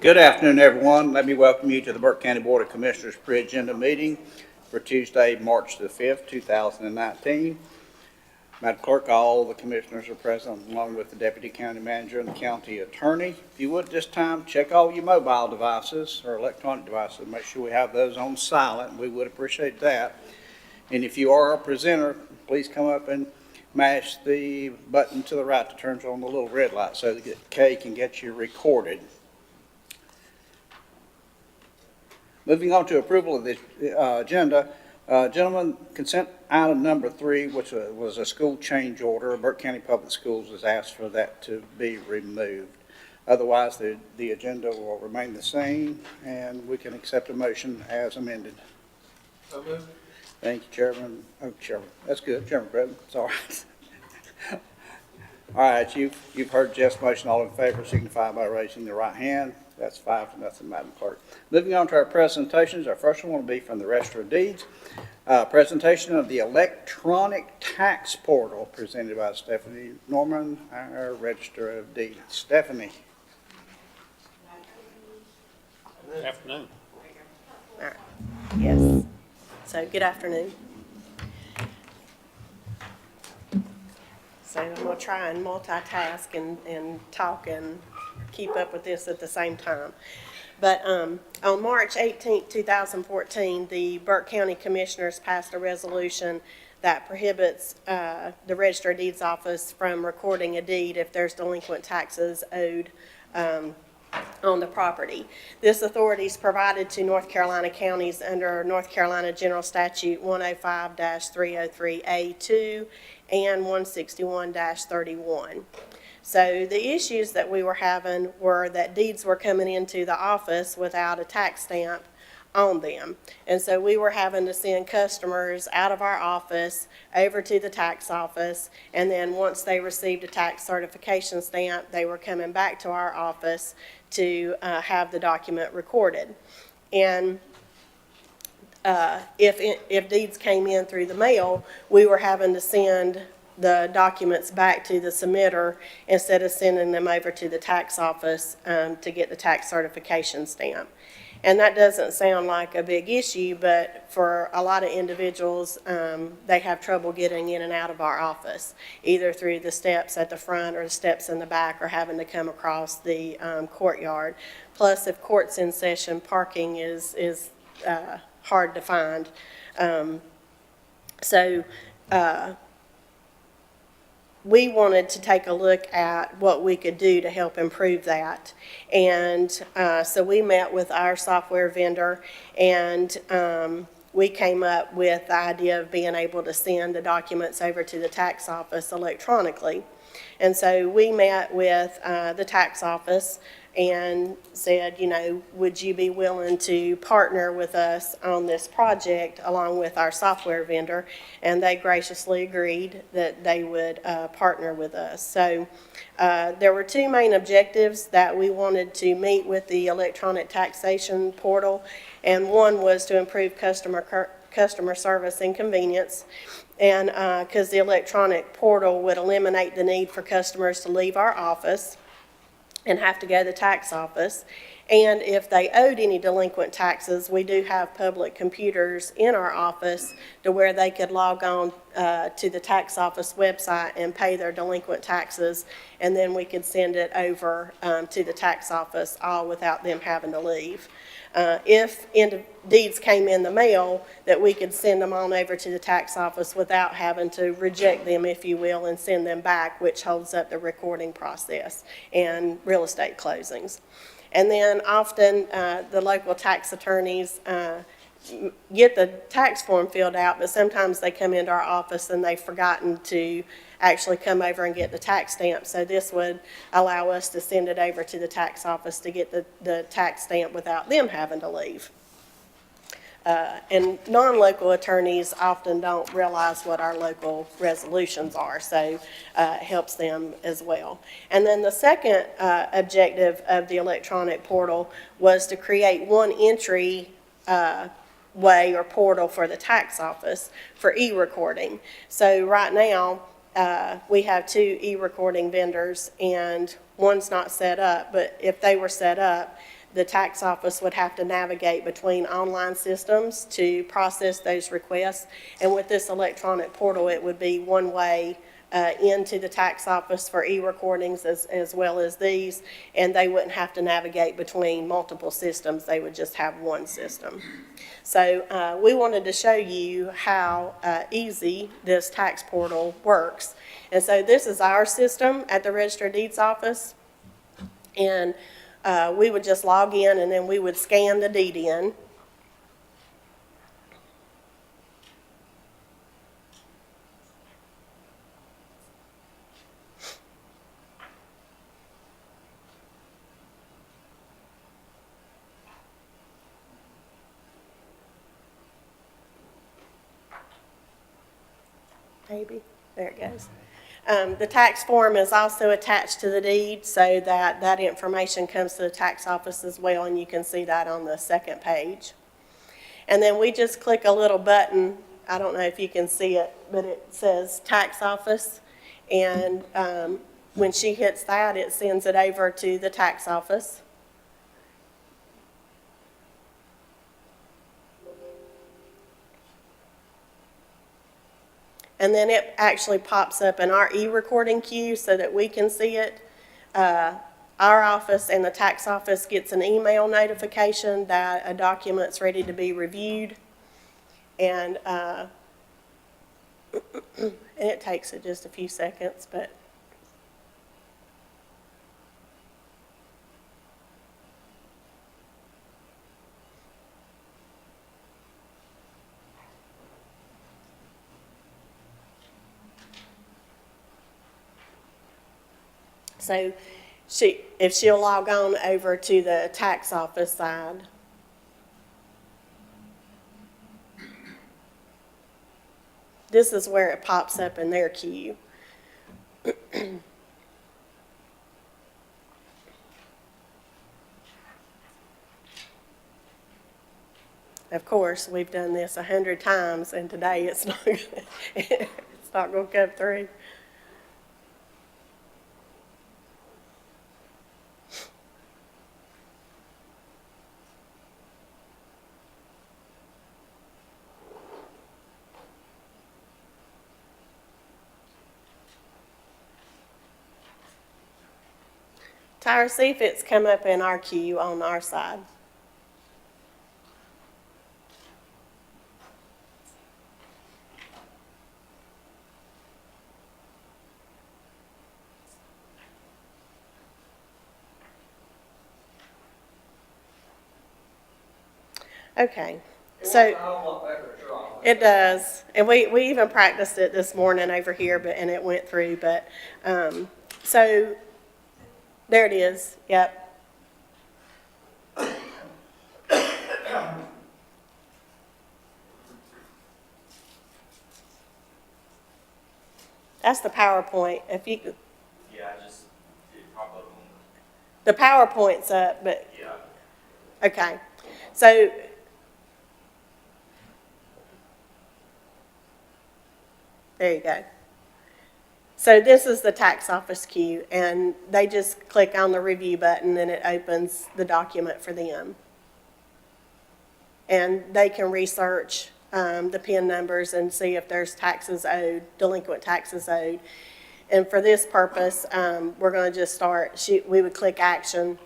Good afternoon, everyone. Let me welcome you to the Burke County Board of Commissioners pre-agenda meeting for Tuesday, March the 5th, 2019. Madam Clerk, all the commissioners are present along with the Deputy County Manager and the County Attorney. If you would this time, check all your mobile devices or electronic devices. Make sure we have those on silent. We would appreciate that. And if you are a presenter, please come up and mash the button to the right that turns on the little red light so that Kay can get you recorded. Moving on to approval of the agenda, gentlemen, consent item number 3, which was a school change order. Burke County Public Schools has asked for that to be removed. Otherwise, the agenda will remain the same, and we can accept a motion as amended. So moved. Thank you, Chairman. Oh, Chairman, that's good. Chairman Bretton, it's all right. All right, you've heard Jeff's motion. All in favor signify by raising the right hand. That's 5-0, Madam Clerk. Moving on to our presentations, our first one will be from the Register of Deeds. Presentation of the electronic tax portal presented by Stephanie Norman, our Register of Deeds. Stephanie. Good afternoon. All right. Yes. So good afternoon. So I'm going to try and multitask and talk and keep up with this at the same time. But on March 18, 2014, the Burke County Commissioners passed a resolution that prohibits the Register of Deeds office from recording a deed if there's delinquent taxes owed on the property. This authority is provided to North Carolina counties under North Carolina General Statute 105-303A2 and 161-31. So the issues that we were having were that deeds were coming into the office without a tax stamp on them. And so we were having to send customers out of our office over to the tax office, and then once they received a tax certification stamp, they were coming back to our office to have the document recorded. And if deeds came in through the mail, we were having to send the documents back to the submitter instead of sending them over to the tax office to get the tax certification stamp. And that doesn't sound like a big issue, but for a lot of individuals, they have trouble getting in and out of our office, either through the steps at the front or the steps in the back, or having to come across the courtyard. Plus, if court's in session, parking is hard to find. We wanted to take a look at what we could do to help improve that. And so we met with our software vendor, and we came up with the idea of being able to send the documents over to the tax office electronically. And so we met with the tax office and said, you know, would you be willing to partner with us on this project along with our software vendor? And they graciously agreed that they would partner with us. So there were two main objectives that we wanted to meet with the electronic taxation portal, and one was to improve customer service and convenience, and because the electronic portal would eliminate the need for customers to leave our office and have to go to the tax office. And if they owed any delinquent taxes, we do have public computers in our office to where they could log on to the tax office website and pay their delinquent taxes, and then we could send it over to the tax office all without them having to leave. If deeds came in the mail, that we could send them on over to the tax office without having to reject them, if you will, and send them back, which holds up the recording process and real estate closings. And then often the local tax attorneys get the tax form filled out, but sometimes they come into our office and they've forgotten to actually come over and get the tax stamp. So this would allow us to send it over to the tax office to get the tax stamp without them having to leave. And non-local attorneys often don't realize what our local resolutions are, so it helps them as well. And then the second objective of the electronic portal was to create one entry way or portal for the tax office for e-recording. So right now, we have 2 e-recording vendors, and one's not set up, but if they were set up, the tax office would have to navigate between online systems to process those requests. And with this electronic portal, it would be one way into the tax office for e-recordings as well as these, and they wouldn't have to navigate between multiple systems. They would just have one system. So we wanted to show you how easy this tax portal works. And so this is our system at the Register of Deeds office. And we would just log in, and then we would scan the deed in. Maybe, there it goes. The tax form is also attached to the deed so that that information comes to the tax office as well, and you can see that on the second page. And then we just click a little button. I don't know if you can see it, but it says tax office. And when she hits that, it sends it over to the tax office. And then it actually pops up in our e-recording queue so that we can see it. Our office and the tax office gets an email notification that a document's ready to be reviewed. And it takes it just a few seconds, but so if she'll log on over to the tax office side. This is where it pops up in their queue. Of course, we've done this 100 times, and today it's not going to come through. Tyra, see if it's come up in our queue on our side. Okay, so it does, and we even practiced it this morning over here, and it went through. But so there it is. Yep. That's the PowerPoint. If you Yeah, I just did pop up on the PowerPoint's up, but yeah. okay. So there you go. So this is the tax office queue, and they just click on the review button and it opens the document for them. And they can research the PIN numbers and see if there's taxes owed, delinquent taxes owed. And for this purpose, we're going to just start, we would click action,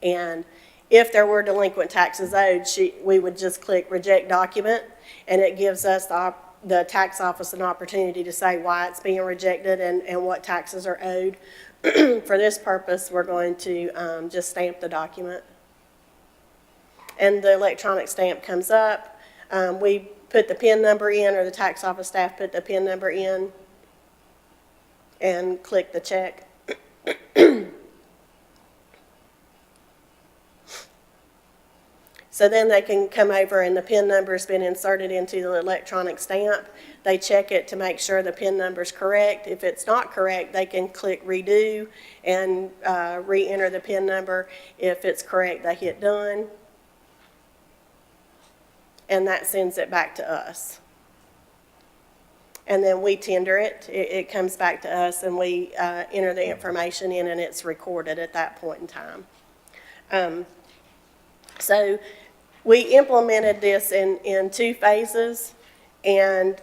and if there were delinquent taxes owed, we would just click reject document, and it gives us the tax office an opportunity to say why it's being rejected and what taxes are owed. For this purpose, we're going to just stamp the document. And the electronic stamp comes up. We put the PIN number in, or the tax office staff put the PIN number in, and click the check. So then they can come over, and the PIN number's been inserted into the electronic stamp. They check it to make sure the PIN number's correct. If it's not correct, they can click redo and re-enter the PIN number. If it's correct, they hit done. And that sends it back to us. And then we tender it. It comes back to us, and we enter the information in, and it's recorded at that point in time. So we implemented this in 2 phases, and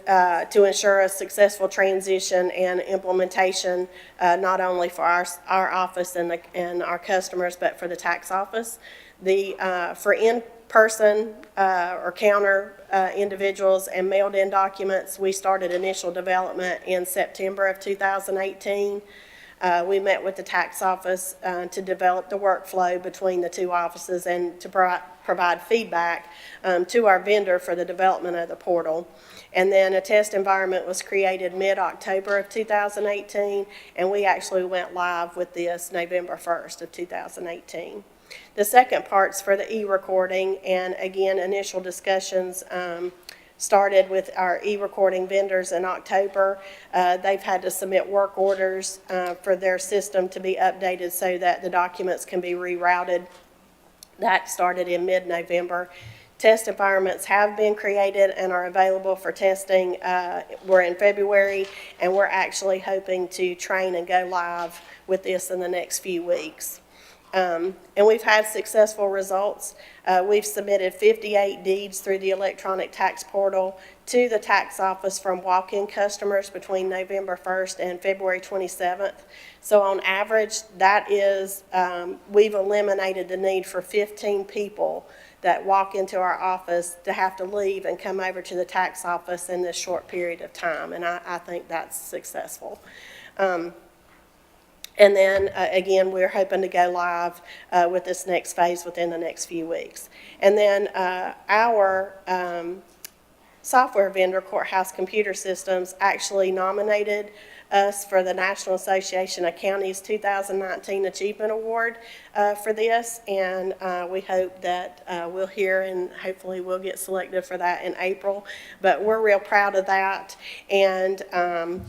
to ensure a successful transition and implementation, not only for our office and our customers, but for the tax office. For in-person or counter individuals and mailed-in documents, we started initial development in September of 2018. We met with the tax office to develop the workflow between the 2 offices and to provide feedback to our vendor for the development of the portal. And then a test environment was created mid-October of 2018, and we actually went live with this November 1st of 2018. The second part's for the e-recording, and again, initial discussions started with our e-recording vendors in October. They've had to submit work orders for their system to be updated so that the documents can be rerouted. That started in mid-November. Test environments have been created and are available for testing. We're in February, and we're actually hoping to train and go live with this in the next few weeks. And we've had successful results. We've submitted 58 deeds through the electronic tax portal to the tax office from walk-in customers between November 1st and February 27th. So on average, that is, we've eliminated the need for 15 people that walk into our office to have to leave and come over to the tax office in this short period of time, and I think that's successful. And then, again, we're hoping to go live with this next phase within the next few weeks. And then our software vendor, Courthouse Computer Systems, actually nominated us for the National Association of Counties 2019 Achievement Award for this, and we hope that we'll hear and hopefully we'll get selected for that in April. But we're real proud of that. And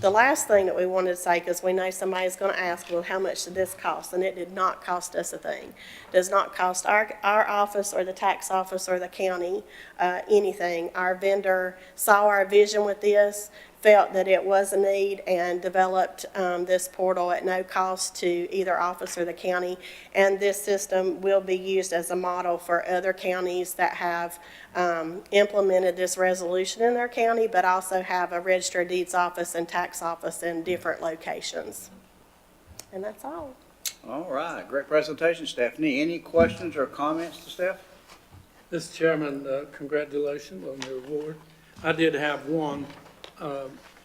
the last thing that we wanted to say, because we know somebody's going to ask, well, how much did this cost? And it did not cost us a thing. It does not cost our office or the tax office or the county anything. Our vendor saw our vision with this, felt that it was a need, and developed this portal at no cost to either office or the county. And this system will be used as a model for other counties that have implemented this resolution in their county, but also have a register of deeds office and tax office in different locations. And that's all. All right, great presentation, Stephanie. Any questions or comments to Steph? Mr. Chairman, congratulations on the award. I did have one.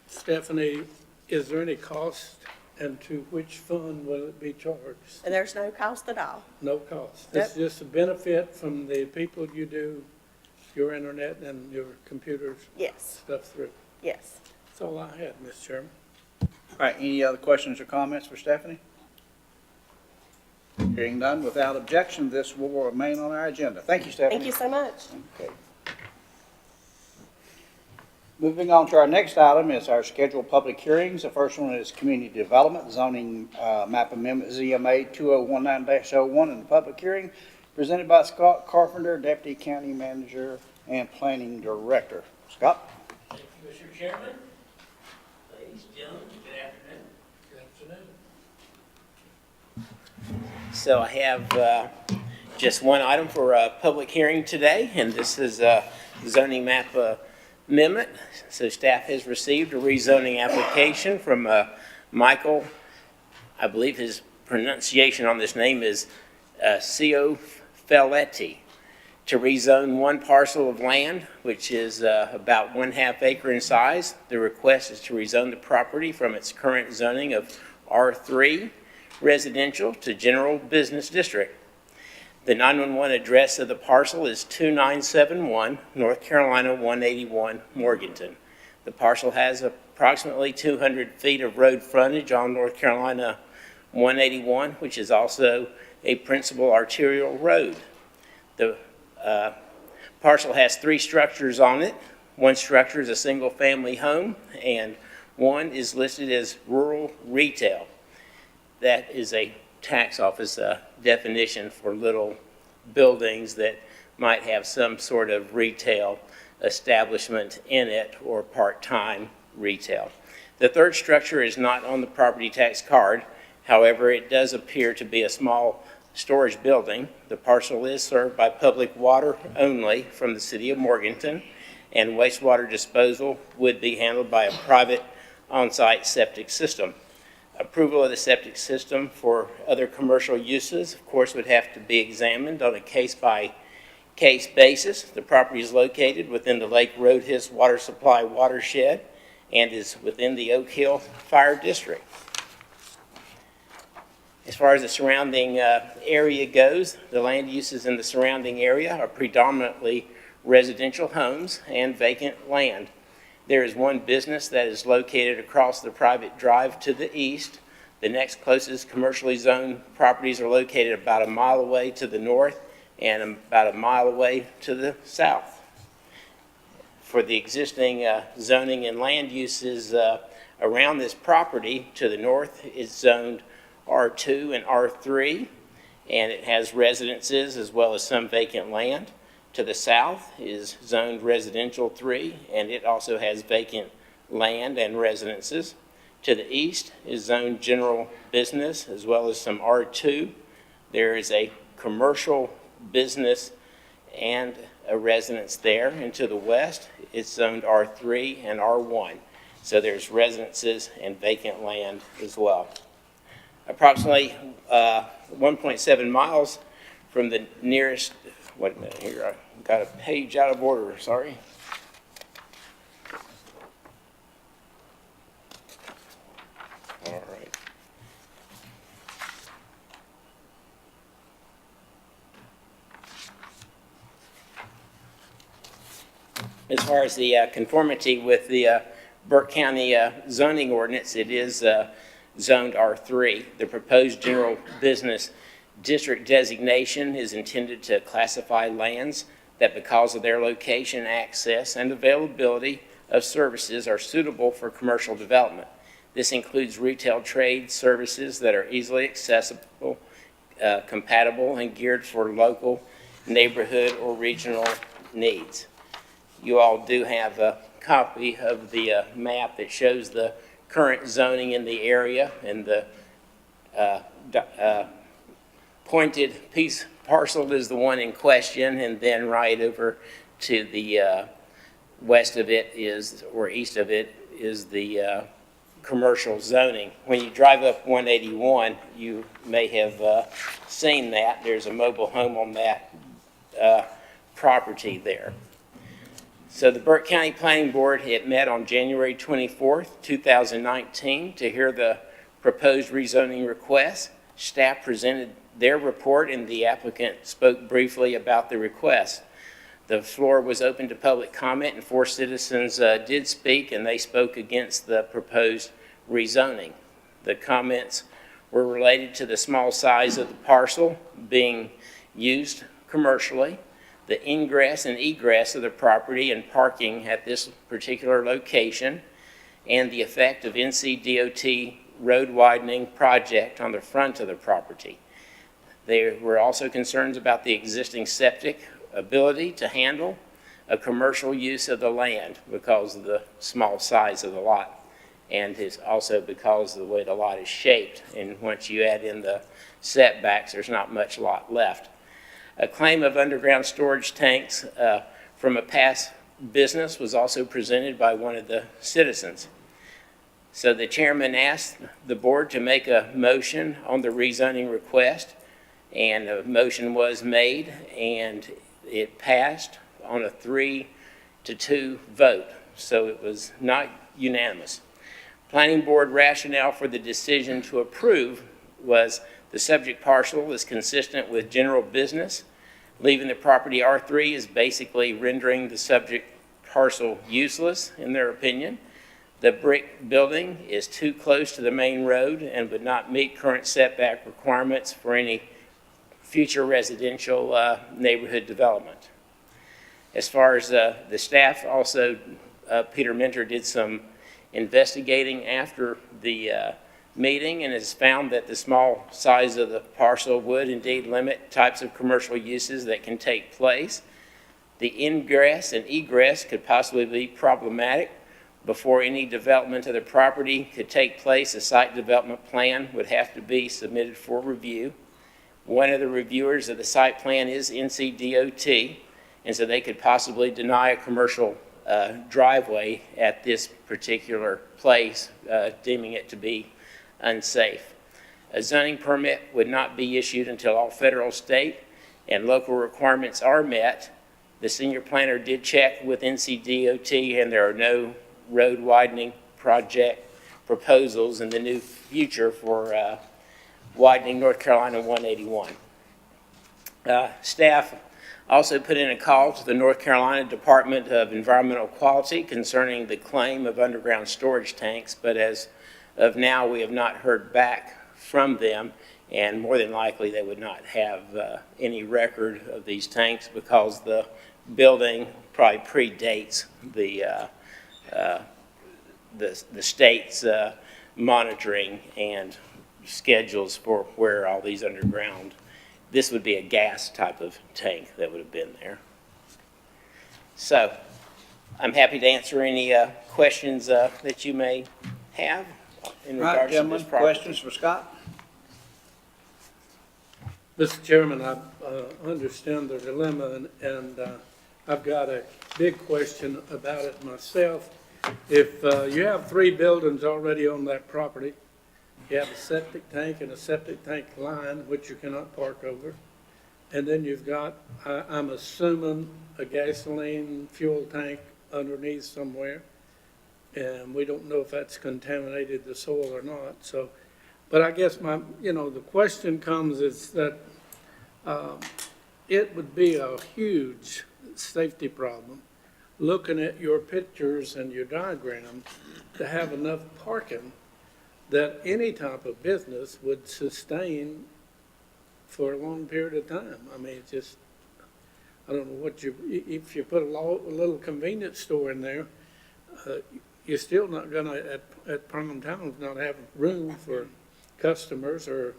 Stephanie, is there any cost, and to which fund will it be charged? And there's no cost at all. No cost. Yep. It's just a benefit from the people you do your internet and your computers Yes, stuff through. yes. That's all I had, Mr. Chairman. All right, any other questions or comments for Stephanie? Hearing none, without objection, this will remain on our agenda. Thank you, Stephanie. Thank you so much. Okay. Moving on to our next item is our scheduled public hearings. The first one is Community Development Zoning Map Amendment ZMA 2019-01 in the public hearing, presented by Scott Carpenter, Deputy County Manager and Planning Director. Scott? Thank you, Mr. Chairman. Ladies, gentlemen, good afternoon. Good afternoon. So I have just one item for a public hearing today, and this is a zoning map amendment. So staff has received a rezoning application from Michael. I believe his pronunciation on this name is Ciofeletti, to rezone one parcel of land, which is about 1/2 acre in size. The request is to rezone the property from its current zoning of R3 residential to general business district. The 911 address of the parcel is 2971 North Carolina 181 Morganton. The parcel has approximately 200 feet of road frontage on North Carolina 181, which is also a principal arterial road. The parcel has 3 structures on it. One structure is a single-family home, and one is listed as rural retail. That is a tax office definition for little buildings that might have some sort of retail establishment in it or part-time retail. The third structure is not on the property tax card. However, it does appear to be a small storage building. The parcel is served by public water only from the city of Morganton, and wastewater disposal would be handled by a private on-site septic system. Approval of the septic system for other commercial uses, of course, would have to be examined on a case-by-case basis. The property is located within the Lake Roadhis Water Supply watershed and is within the Oak Hill Fire District. As far as the surrounding area goes, the land uses in the surrounding area are predominantly residential homes and vacant land. There is one business that is located across the private drive to the east. The next closest commercially zoned properties are located about a mile away to the north and about a mile away to the south. For the existing zoning and land uses around this property, to the north is zoned R2 and R3, and it has residences as well as some vacant land. To the south is zoned residential 3, and it also has vacant land and residences. To the east is zoned general business as well as some R2. There is a commercial business and a residence there. And to the west, it's zoned R3 and R1. So there's residences and vacant land as well. Approximately 1.7 miles from the nearest, wait a minute here, I got a page out of order, sorry. All right. As far as the conformity with the Burke County zoning ordinance, it is zoned R3. The proposed general business district designation is intended to classify lands that, because of their location, access, and availability of services, are suitable for commercial development. This includes retail trade services that are easily accessible, compatible, and geared for local, neighborhood, or regional needs. You all do have a copy of the map that shows the current zoning in the area, and the pointed piece parcel is the one in question, and then right over to the west of it is, or east of it, is the commercial zoning. When you drive up 181, you may have seen that. There's a mobile home on that property there. So the Burke County Planning Board, it met on January 24th, 2019 to hear the proposed rezoning request. Staff presented their report and the applicant spoke briefly about the request. The floor was open to public comment and 4 citizens did speak, and they spoke against the proposed rezoning. The comments were related to the small size of the parcel being used commercially, the ingress and egress of the property and parking at this particular location, and the effect of NCDOT road widening project on the front of the property. There were also concerns about the existing septic ability to handle a commercial use of the land because of the small size of the lot, and it's also because of the way the lot is shaped. And once you add in the setbacks, there's not much lot left. A claim of underground storage tanks from a past business was also presented by one of the citizens. So the chairman asked the board to make a motion on the rezoning request, and a motion was made, and it passed on a 3-2 vote. So it was not unanimous. Planning board rationale for the decision to approve was the subject parcel is consistent with general business. Leaving the property R3 is basically rendering the subject parcel useless, in their opinion. The brick building is too close to the main road and would not meet current setback requirements for any future residential neighborhood development. As far as the staff, also Peter Minter did some investigating after the meeting and has found that the small size of the parcel would indeed limit types of commercial uses that can take place. The ingress and egress could possibly be problematic. Before any development of the property could take place, a site development plan would have to be submitted for review. One of the reviewers of the site plan is NCDOT, and so they could possibly deny a commercial driveway at this particular place, deeming it to be unsafe. A zoning permit would not be issued until all federal, state, and local requirements are met. The senior planner did check with NCDOT, and there are no road widening project proposals in the new future for widening North Carolina 181. Staff also put in a call to the North Carolina Department of Environmental Quality concerning the claim of underground storage tanks, but as of now, we have not heard back from them, and more than likely they would not have any record of these tanks because the building probably predates the state's monitoring and schedules for where all these underground, this would be a gas type of tank that would have been there. So I'm happy to answer any questions that you may have in All right, regards to gentlemen, this property. questions for Scott? Mr. Chairman, I understand the dilemma, and I've got a big question about it myself. If you have 3 buildings already on that property, you have a septic tank and a septic tank line, which you cannot park over, and then you've got, I'm assuming, a gasoline fuel tank underneath somewhere, and we don't know if that's contaminated the soil or not, so. But I guess the question comes is that it would be a huge safety problem, looking at your pictures and your diagrams, to have enough parking that any type of business would sustain for a long period of time. I mean, it's just, I don't know what if you put a little convenience store in there, you're still not gonna, at prime times, not have room for customers or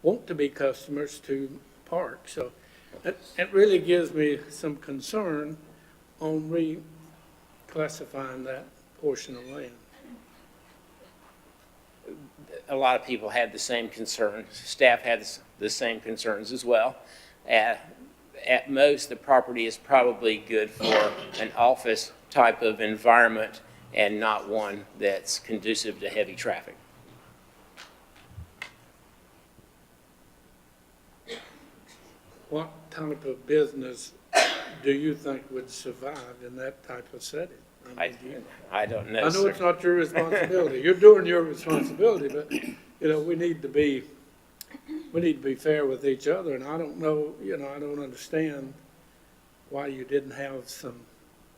want to be customers to park. So it really gives me some concern on reclassifying that portion of land. A lot of people had the same concerns. Staff had the same concerns as well. At most, the property is probably good for an office type of environment and not one that's conducive to heavy traffic. What type of business do you think would survive in that type of setting? I don't know, I know sir. it's not your responsibility. You're doing your responsibility, but, we need to be fair with each other, and I don't know, I don't understand why you didn't have some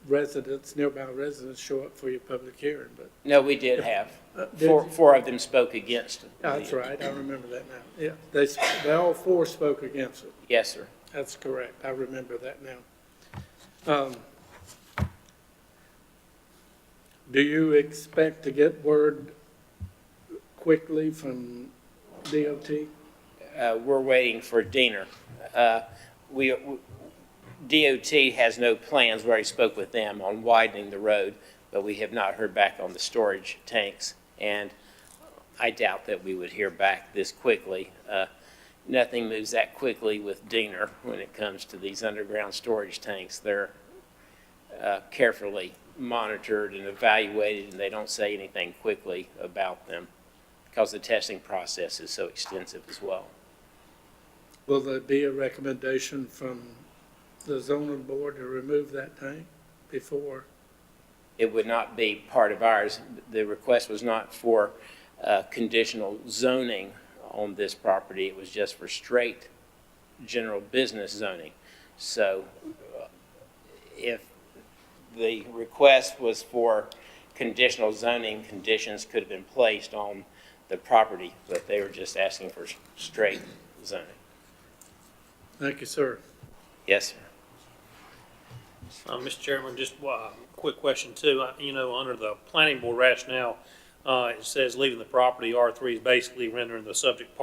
nearby residents show up for your public hearing, but. No, we did have. Did you? Four of them spoke against it. That's right, I remember that now. Yeah, they all 4 spoke against it. Yes, sir. That's correct, I remember that now. Do you expect to get word quickly from DOT? We're waiting for Diener. DOT has no plans, we already spoke with them on widening the road, but we have not heard back on the storage tanks, and I doubt that we would hear back this quickly. Nothing moves that quickly with Diener when it comes to these underground storage tanks. They're carefully monitored and evaluated, and they don't say anything quickly about them because the testing process is so extensive as well. Will there be a recommendation from the zoning board to remove that tank before? It would not be part of ours. The request was not for conditional zoning on this property. It was just for straight general business zoning. So if the request was for conditional zoning, conditions could have been placed on the property, but they were just asking for straight zoning. Thank you, sir. Yes, sir. Mr. Chairman, just a quick question too. Under the planning board rationale, it says leaving the property R3 is basically rendering the subject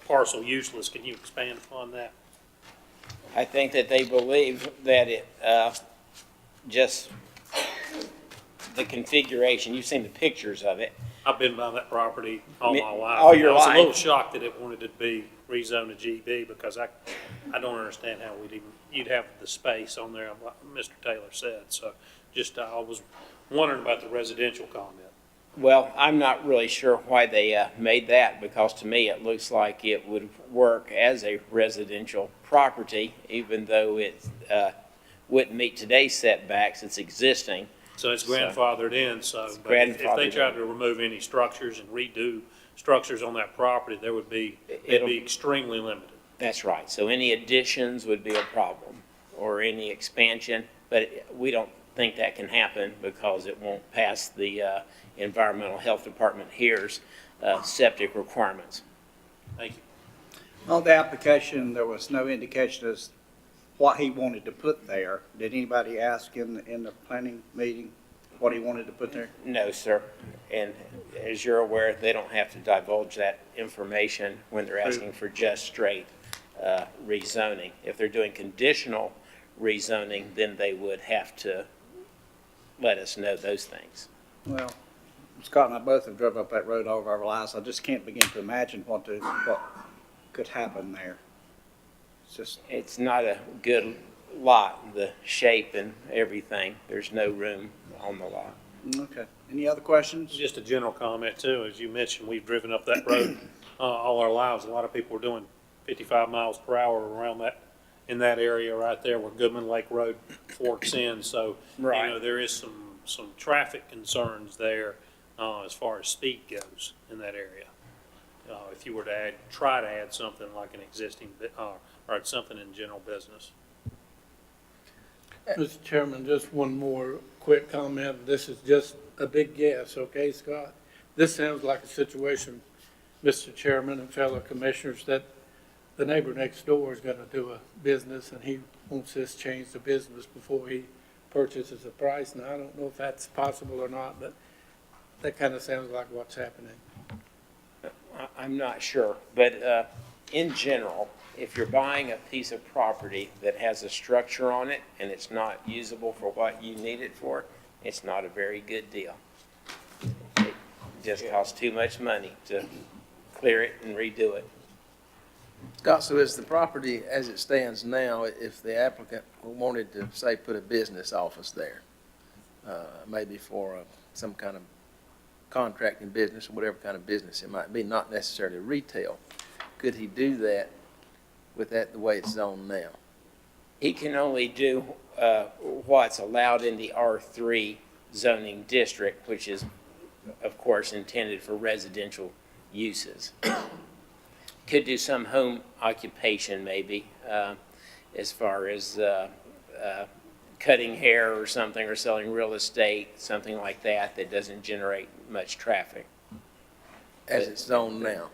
parcel useless. Can you expand upon that? I think that they believe that it just the configuration, you've seen the pictures of it, I've been by that property all my life. all your I was a little life. shocked that it wanted to be rezoned to GB because I don't understand how you'd have the space on there, like Mr. Taylor said. So just, I was wondering about the residential comment. Well, I'm not really sure why they made that, because to me, it looks like it would work as a residential property, even though it wouldn't meet today's setbacks, it's existing. So it's grandfathered in, so It's but if they grandfathered tried in. to remove any structures and redo structures on that property, there would be, it'd It'll- be extremely limited. That's right, so any additions would be a problem, or any expansion, but we don't think that can happen because it won't pass the Environmental Health Department here's septic requirements. Thank you. On the application, there was no indication as what he wanted to put there. Did anybody ask in the planning meeting what he wanted to put there? No, sir, and as you're aware, they don't have to divulge that information when they're asking for just straight rezoning. If they're doing conditional rezoning, then they would have to let us know those things. Well, Scott and I both have drove up that road all of our lives. I just can't begin to imagine what could happen there. It's just, It's not a good lot, the shape and everything. There's no room on the lot. okay. Any other questions? Just a general comment too, as you mentioned, we've driven up that road all our lives. A lot of people are doing 55 miles per hour around that, in that area right there where Goodman Lake Road forks in. So, Right. you know, there is some traffic concerns there as far as speed goes in that area. If you were to try to add something like an existing, or something in general business. Mr. Chairman, just one more quick comment. This is just a big guess, okay, Scott? This sounds like a situation, Mr. Chairman and fellow commissioners, that the neighbor next door is gonna do a business and he wants this changed to business before he purchases a price. Now, I don't know if that's possible or not, but that kind of sounds like what's happening. I'm not sure, but in general, if you're buying a piece of property that has a structure on it and it's not usable for what you need it for, it's not a very good deal. It just costs too much money to clear it and redo it. Scott, so is the property as it stands now, if the applicant wanted to, say, put a business office there, maybe for some kind of contracting business or whatever kind of business it might be, not necessarily retail, could he do that with that the way it's zoned now? He can only do what's allowed in the R3 zoning district, which is, of course, intended for residential uses. Could do some home occupation maybe, as far as cutting hair or something, or selling real estate, something like that, that doesn't generate much traffic. As it's zoned now?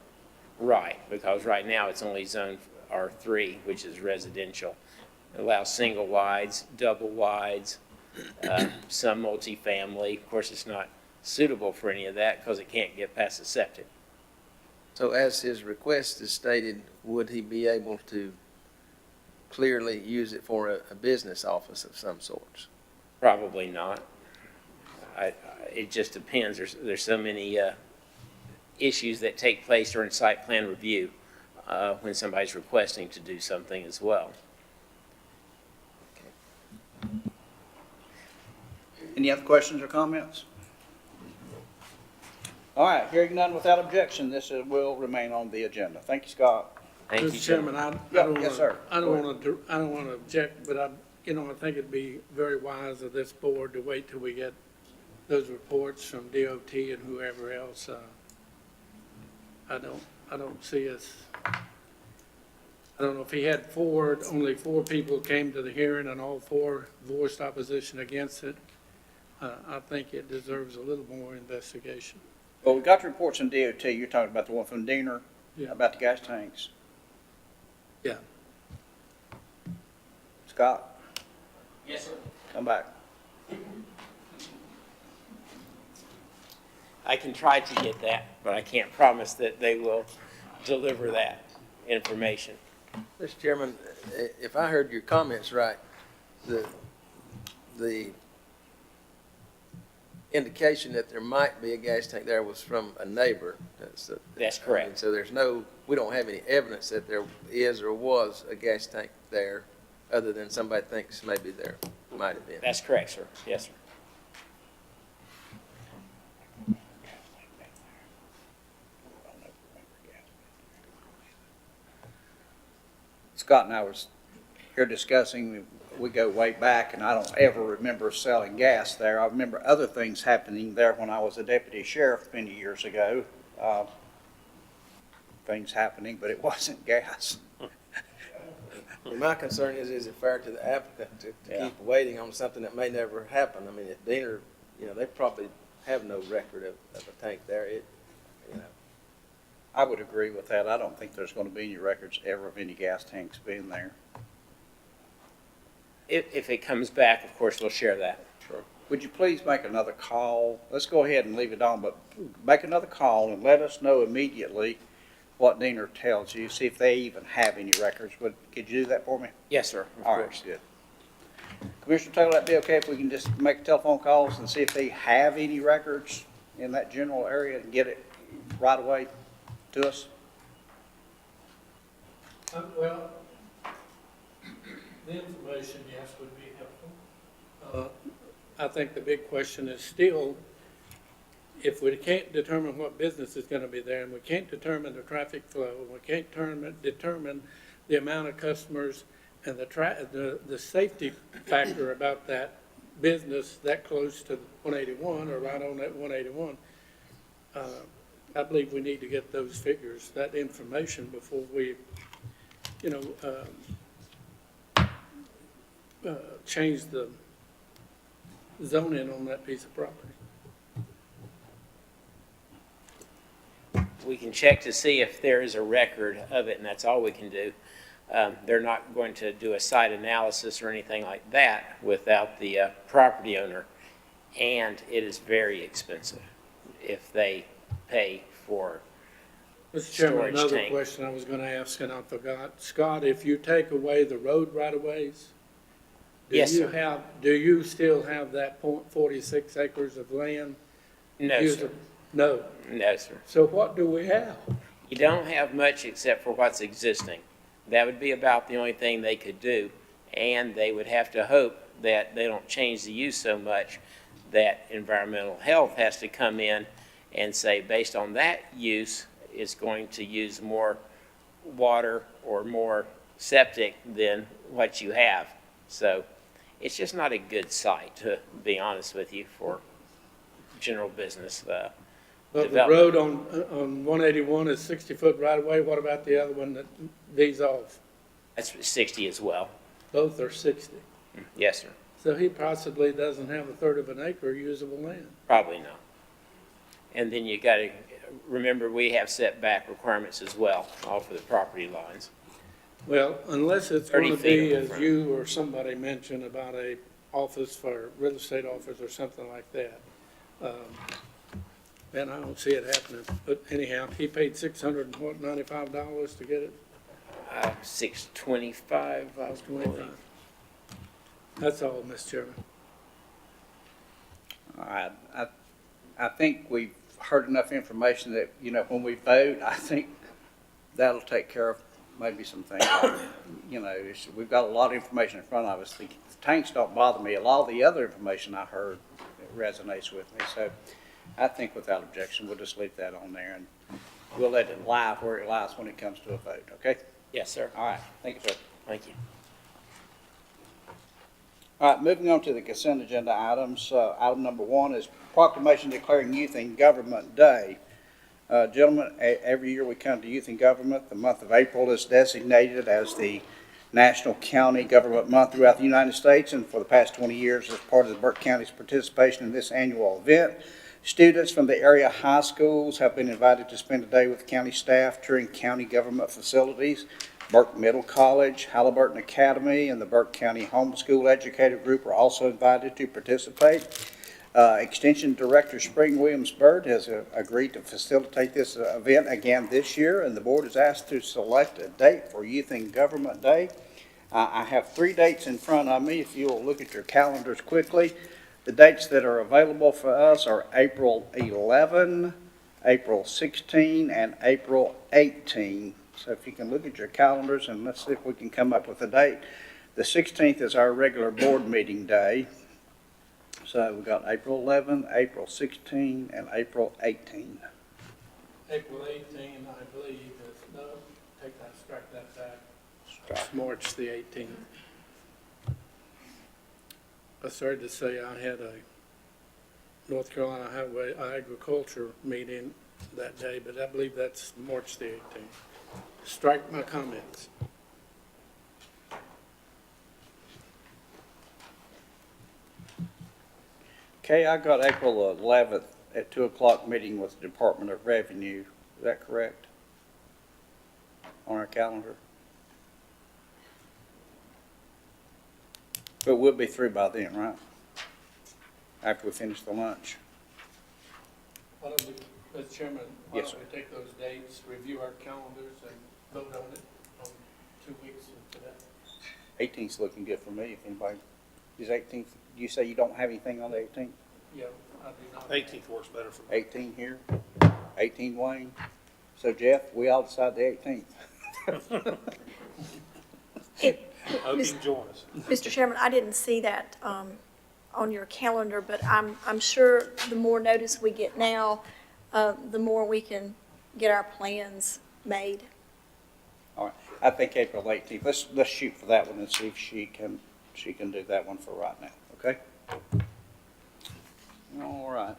Right, because right now it's only zoned R3, which is residential. It allows single wides, double wides, some multifamily. Of course, it's not suitable for any of that because it can't get past the septic. So as his request is stated, would he be able to clearly use it for a business office of some sorts? Probably not. It just depends. There's so many issues that take place during site plan review when somebody's requesting to do something as well. Any other questions or comments? All right, hearing none without objection, this will remain on the agenda. Thank you, Scott. Thank you, Mr. Chairman. Chairman, I Yeah, don't yes, want sir. I don't want to object, but I think it'd be very wise of this board to wait till we get those reports from DOT and whoever else. I don't see us, I don't know if he had only four people came to the hearing and all four voiced opposition against it. I think it deserves a little more investigation. Well, we got the reports from DOT. You're talking about the one from Diener, Yeah. about the gas tanks. Yeah. Scott, Yes, sir. come back. I can try to get that, but I can't promise that they will deliver that information. Mr. Chairman, if I heard your comments right, the indication that there might be a gas tank there was from a neighbor. That's I correct. mean, so there's no, we don't have any evidence that there is or was a gas tank there, other than somebody thinks maybe there might have been. That's correct, sir. Yes, sir. Scott and I was here discussing, we go way back, and I don't ever remember selling gas there. I remember other things happening there when I was a deputy sheriff many years ago. Things happening, but it wasn't gas. Well, my concern is it fair to the applicant to Yeah. keep waiting on something that may never happen? I mean, if Diener, they probably have no record of a tank there, I would agree with that. I don't think there's going to be any records ever of any gas tanks being there. If it comes back, of course, we'll share that. Would you please make another call? Let's go ahead and leave it on, but make another call and let us know immediately what Diener tells you, see if they even have any records. Could you do that for me? Yes, sir, of All right, course. good. Commissioner Taylor, that'd be okay if we can just make telephone calls and see if they have any records in that general area and get it right away to us? Well, the information, yes, would be helpful. I think the big question is still, if we can't determine what business is gonna be there, and we can't determine the traffic flow, and we can't determine the amount of customers and the safety factor about that business that close to 181 or right on that 181, I believe we need to get those figures, that information before we, change the zoning on that piece of property. We can check to see if there is a record of it, and that's all we can do. They're not going to do a site analysis or anything like that without the property owner, and it is very expensive if they pay for Mr. Chairman, storage another tank. question I was gonna ask and I forgot. Scott, if you take away the road right-of-ways, Yes, sir. do you still have that .46 acres of land? No, sir. No. No, sir. So what do we have? You don't have much except for what's existing. That would be about the only thing they could do, and they would have to hope that they don't change the use so much that environmental health has to come in and say, based on that use, it's going to use more water or more septic than what you have. So it's just not a good site, to be honest with you, for general business But the development. road on 181 is 60-foot right-of-way. What about the other one that V's off? That's 60 as well. Both are 60. Yes, sir. So he possibly doesn't have a third of an acre usable land. Probably not. And then you got to remember, we have setback requirements as well, off of the property lines. Well, unless it's 30 going to feet be, in as front. you or somebody mentioned, about a office for real estate office or something like that, then I don't see it happening. But anyhow, he paid $695 to get it. 625, I was 25. That's all, Mr. Chairman. All right, I think we've heard enough information that, when we vote, I think that'll take care of maybe some things. We've got a lot of information in front of us. The tanks don't bother me. A lot of the other information I heard resonates with me. So I think without objection, we'll just leave that on there, and we'll let it lie where it lies when it comes to a vote, okay? Yes, sir. All right, thank you, sir. Thank you. All right, moving on to the consent agenda items. Item number 1 is proclamation declaring Youth and Government Day. Gentlemen, every year we come to Youth and Government. The month of April is designated as the National County Government Month throughout the United States, and for the past 20 years, as part of the Burke County's participation in this annual event, students from the area high schools have been invited to spend a day with county staff touring county government facilities. Burke Middle College, Halliburton Academy, and the Burke County Homeschool Educator Group are also invited to participate. Extension Director Spring Williams-Byrd has agreed to facilitate this event again this year, and the board is asked to select a date for Youth and Government Day. I have 3 dates in front of me. If you'll look at your calendars quickly. The dates that are available for us are April 11, April 16, and April 18. So if you can look at your calendars and let's see if we can come up with a date. The 16th is our regular board meeting day. So we've got April 11, April 16, and April 18. April 18, I believe, is, no, take that, strike that back. It's March the 18th. I started to say I had a North Carolina Highway Agriculture meeting that day, but I believe that's March the 18th. Strike my comments. Okay, I got April 11th at 2 o'clock meeting with the Department of Revenue. Is that correct? On our calendar? But we'll be through by then, right? After we finish the lunch. Why don't we, Mr. Chairman, why Yes, don't we take those dates, review our calendars, and vote on it on 2 weeks from today? 18th's looking good for me, if anybody, is 18th, you say you don't have anything on the 18th? Yeah, I do not. 18th works better for me. 18 here, 18 Wayne. So Jeff, we all decide the 18th. I hope you can join us. Mr. Chairman, I didn't see that on your calendar, but I'm sure the more notice we get now, the more we can get our plans made. All right, I think April 18th. Let's shoot for that one and see if she can do that one for right now, okay? All right.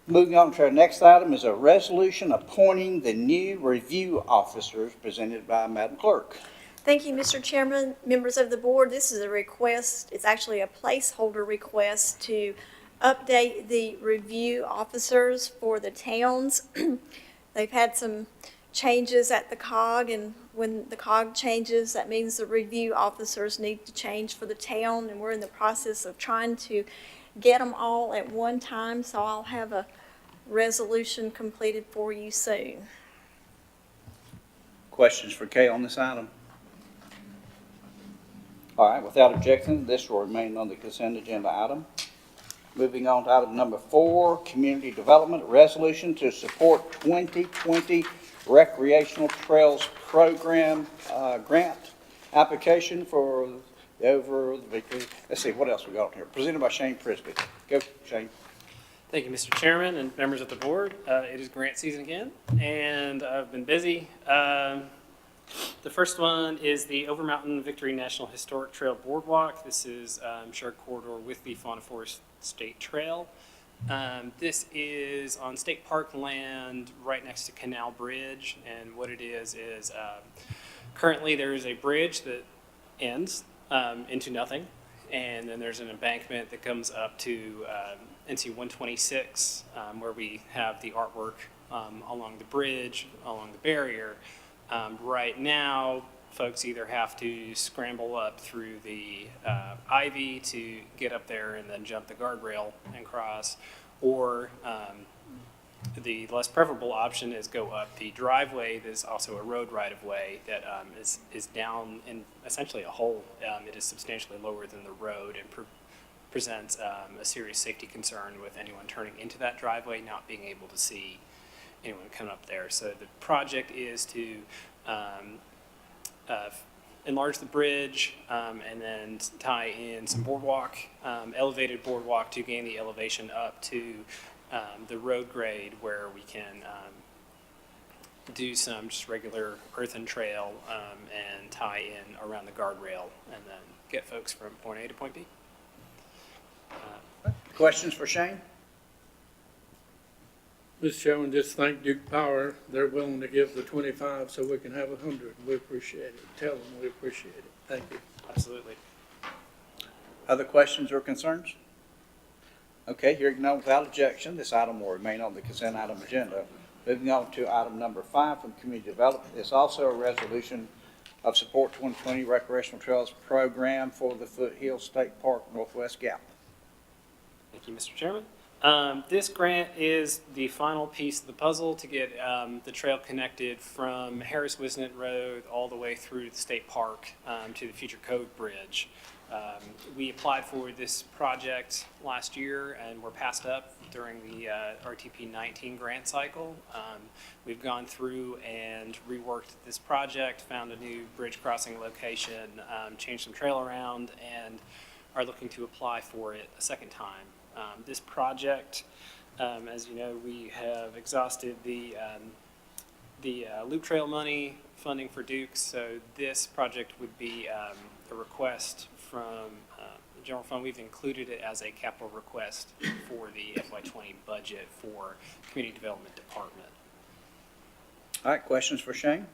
Moving on to our next item is a resolution appointing the new review officers presented by Madam Clerk. Thank you, Mr. Chairman, members of the board. This is a request, it's actually a placeholder request to update the review officers for the towns. They've had some changes at the COG, and when the COG changes, that means the review officers need to change for the town, and we're in the process of trying to get them all at one time, so I'll have a resolution completed for you soon. Questions for Kay on this item? All right, without objection, this will remain on the consent agenda item. Moving on to item number 4, Community Development Resolution to support 2020 Recreational Trails Program grant application for let's see, what else we got on here? Presented by Shane Prisby. Go, Shane. Thank you, Mr. Chairman and members of the board. It is grant season again, and I've been busy. The first one is the Overmountain Victory National Historic Trail Boardwalk. This is shared corridor with the Fauna Forest State Trail. This is on state park land right next to Canal Bridge, and what it is currently there is a bridge that ends into nothing, and then there's an embankment that comes up to NC 126 where we have the artwork along the bridge, along the barrier. Right now, folks either have to scramble up through the ivy to get up there and then jump the guardrail and cross, or the less preferable option is go up the driveway. There's also a road right-of-way that is down in essentially a hole. It is substantially lower than the road and presents a serious safety concern with anyone turning into that driveway not being able to see anyone come up there. So the project is to enlarge the bridge and then tie in some boardwalk, elevated boardwalk to gain the elevation up to the road grade where we can do some just regular earthen trail and tie in around the guardrail and then get folks from point A to point B. Questions for Shane? Mr. Chairman, just thank Duke Power. They're willing to give the 25 so we can have 100. We appreciate it. Tell them we appreciate it. Thank you. Absolutely. Other questions or concerns? Okay, hearing none without objection, this item will remain on the consent item agenda. Moving on to item number 5 from Community Development. It's also a resolution of support 2020 Recreational Trails Program for the Foothill State Park Northwest Gap. Thank you, Mr. Chairman. This grant is the final piece of the puzzle to get the trail connected from Harris Wisnett Road all the way through the state park to the Future Cove Bridge. We applied for this project last year and were passed up during the RTP 19 grant cycle. We've gone through and reworked this project, found a new bridge crossing location, changed some trail around, and are looking to apply for it a second time. This project, as you know, we have exhausted the Loop Trail money funding for Dukes, so this project would be a request from the general fund. We've included it as a capital request for the FY20 budget for Community Development Department. All right, questions for Shane?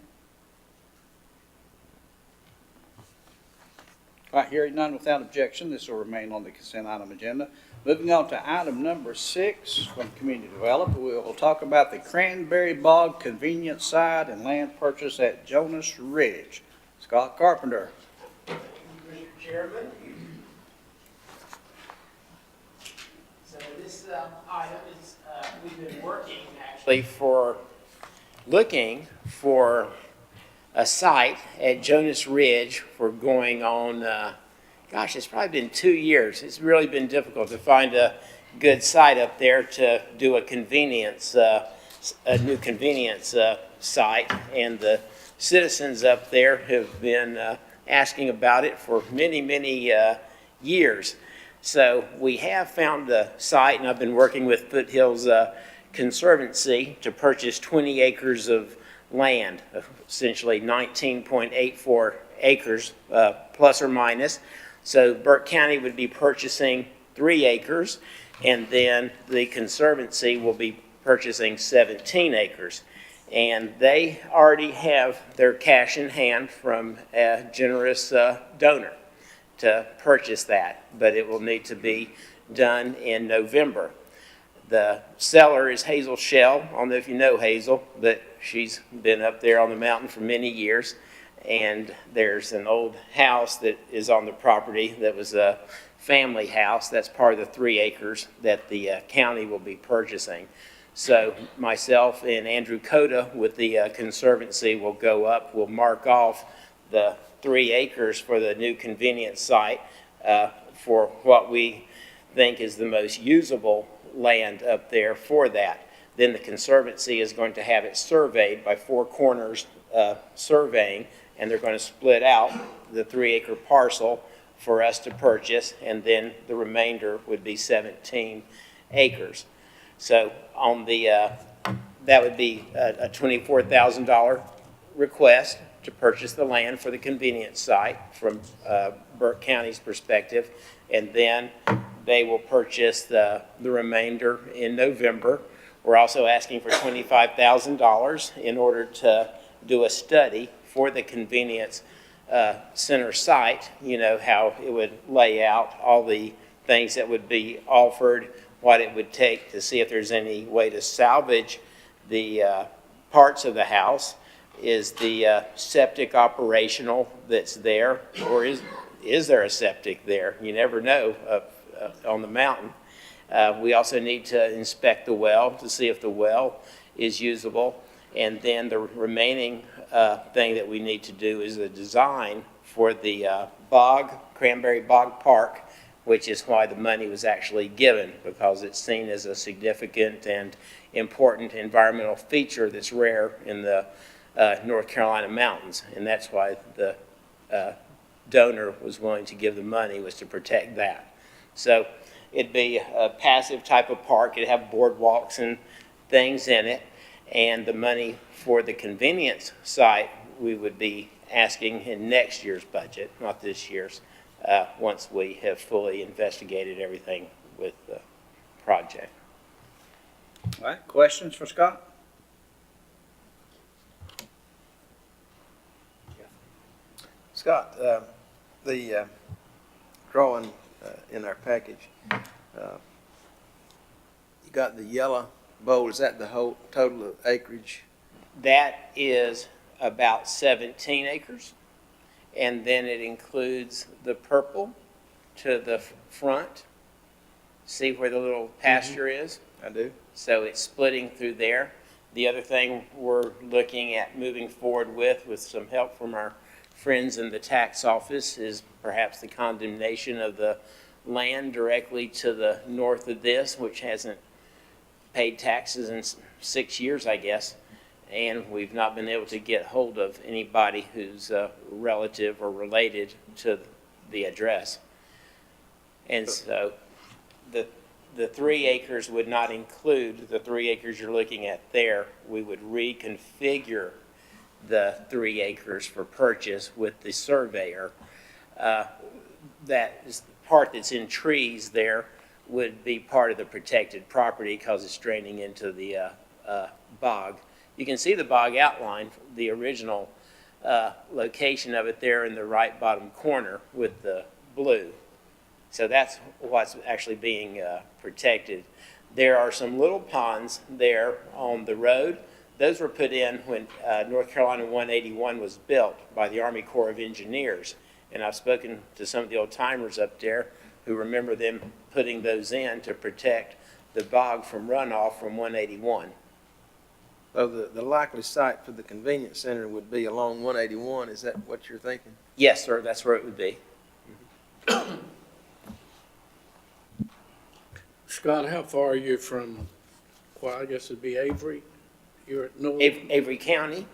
All right, hearing none without objection, this will remain on the consent item agenda. Moving on to item number 6 from Community Development, we will talk about the Cranberry Bog Convenience Site and land purchase at Jonas Ridge. Scott Carpenter. Mr. Chairman. So this item is, we've been working actually looking for a site at Jonas Ridge for going on, gosh, it's probably been 2 years. It's really been difficult to find a good site up there to do a convenience, a new convenience site. And the citizens up there have been asking about it for many, many years. So we have found the site, and I've been working with Foothills Conservancy to purchase 20 acres of land, essentially 19.84 acres, plus or minus. So Burke County would be purchasing 3 acres, and then the Conservancy will be purchasing 17 acres. And they already have their cash in hand from a generous donor to purchase that, but it will need to be done in November. The seller is Hazel Shell. I don't know if you know Hazel, but she's been up there on the mountain for many years. And there's an old house that is on the property that was a family house. That's part of the 3 acres that the county will be purchasing. So myself and Andrew Cota with the Conservancy will go up. We'll mark off the 3 acres for the new convenience site for what we think is the most usable land up there for that. Then the Conservancy is going to have it surveyed by Four Corners surveying, and they're going to split out the 3 acre parcel for us to purchase, and then the remainder would be 17 acres. So on the, that would be a $24,000 request to purchase the land for the convenience site from Burke County's perspective, and then they will purchase the remainder in November. We're also asking for $25,000 in order to do a study for the convenience center site, you know, how it would lay out, all the things that would be offered, what it would take to see if there's any way to salvage the parts of the house. Is the septic operational that's there, or is there a septic there? You never know on the mountain. We also need to inspect the well to see if the well is usable. And then the remaining thing that we need to do is the design for the Cranberry Bog Park, which is why the money was actually given, because it's seen as a significant and important environmental feature that's rare in the North Carolina mountains. And that's why the donor was willing to give the money, was to protect that. So it'd be a passive type of park. It'd have boardwalks and things in it. And the money for the convenience site, we would be asking in next year's budget, not this year's, once we have fully investigated everything with the project. All right, questions for Scott? Scott, the drawing in our package, you got the yellow bowl, is that the whole total of acreage? That is about 17 acres, and then it includes the purple to the front. See where the little pasture is? I do. So it's splitting through there. The other thing we're looking at moving forward with some help from our friends in the tax office, is perhaps the condemnation of the land directly to the north of this, which hasn't paid taxes in 6 years, I guess. And we've not been able to get hold of anybody who's relative or related to the address. And so the 3 acres would not include the 3 acres you're looking at there. We would reconfigure the 3 acres for purchase with the surveyor. That is the part that's in trees there would be part of the protected property because it's draining into the bog. You can see the bog outline, the original location of it there in the right bottom corner with the blue. So that's what's actually being protected. There are some little ponds there on the road. Those were put in when North Carolina 181 was built by the Army Corps of Engineers. And I've spoken to some of the old timers up there who remember them putting those in to protect the bog from runoff from 181. So the likely site for the convenience center would be along 181, is that what you're thinking? Yes, sir, that's where it would be. Scott, how far are you from, well, I guess it'd be Avery? You're at North? Avery County,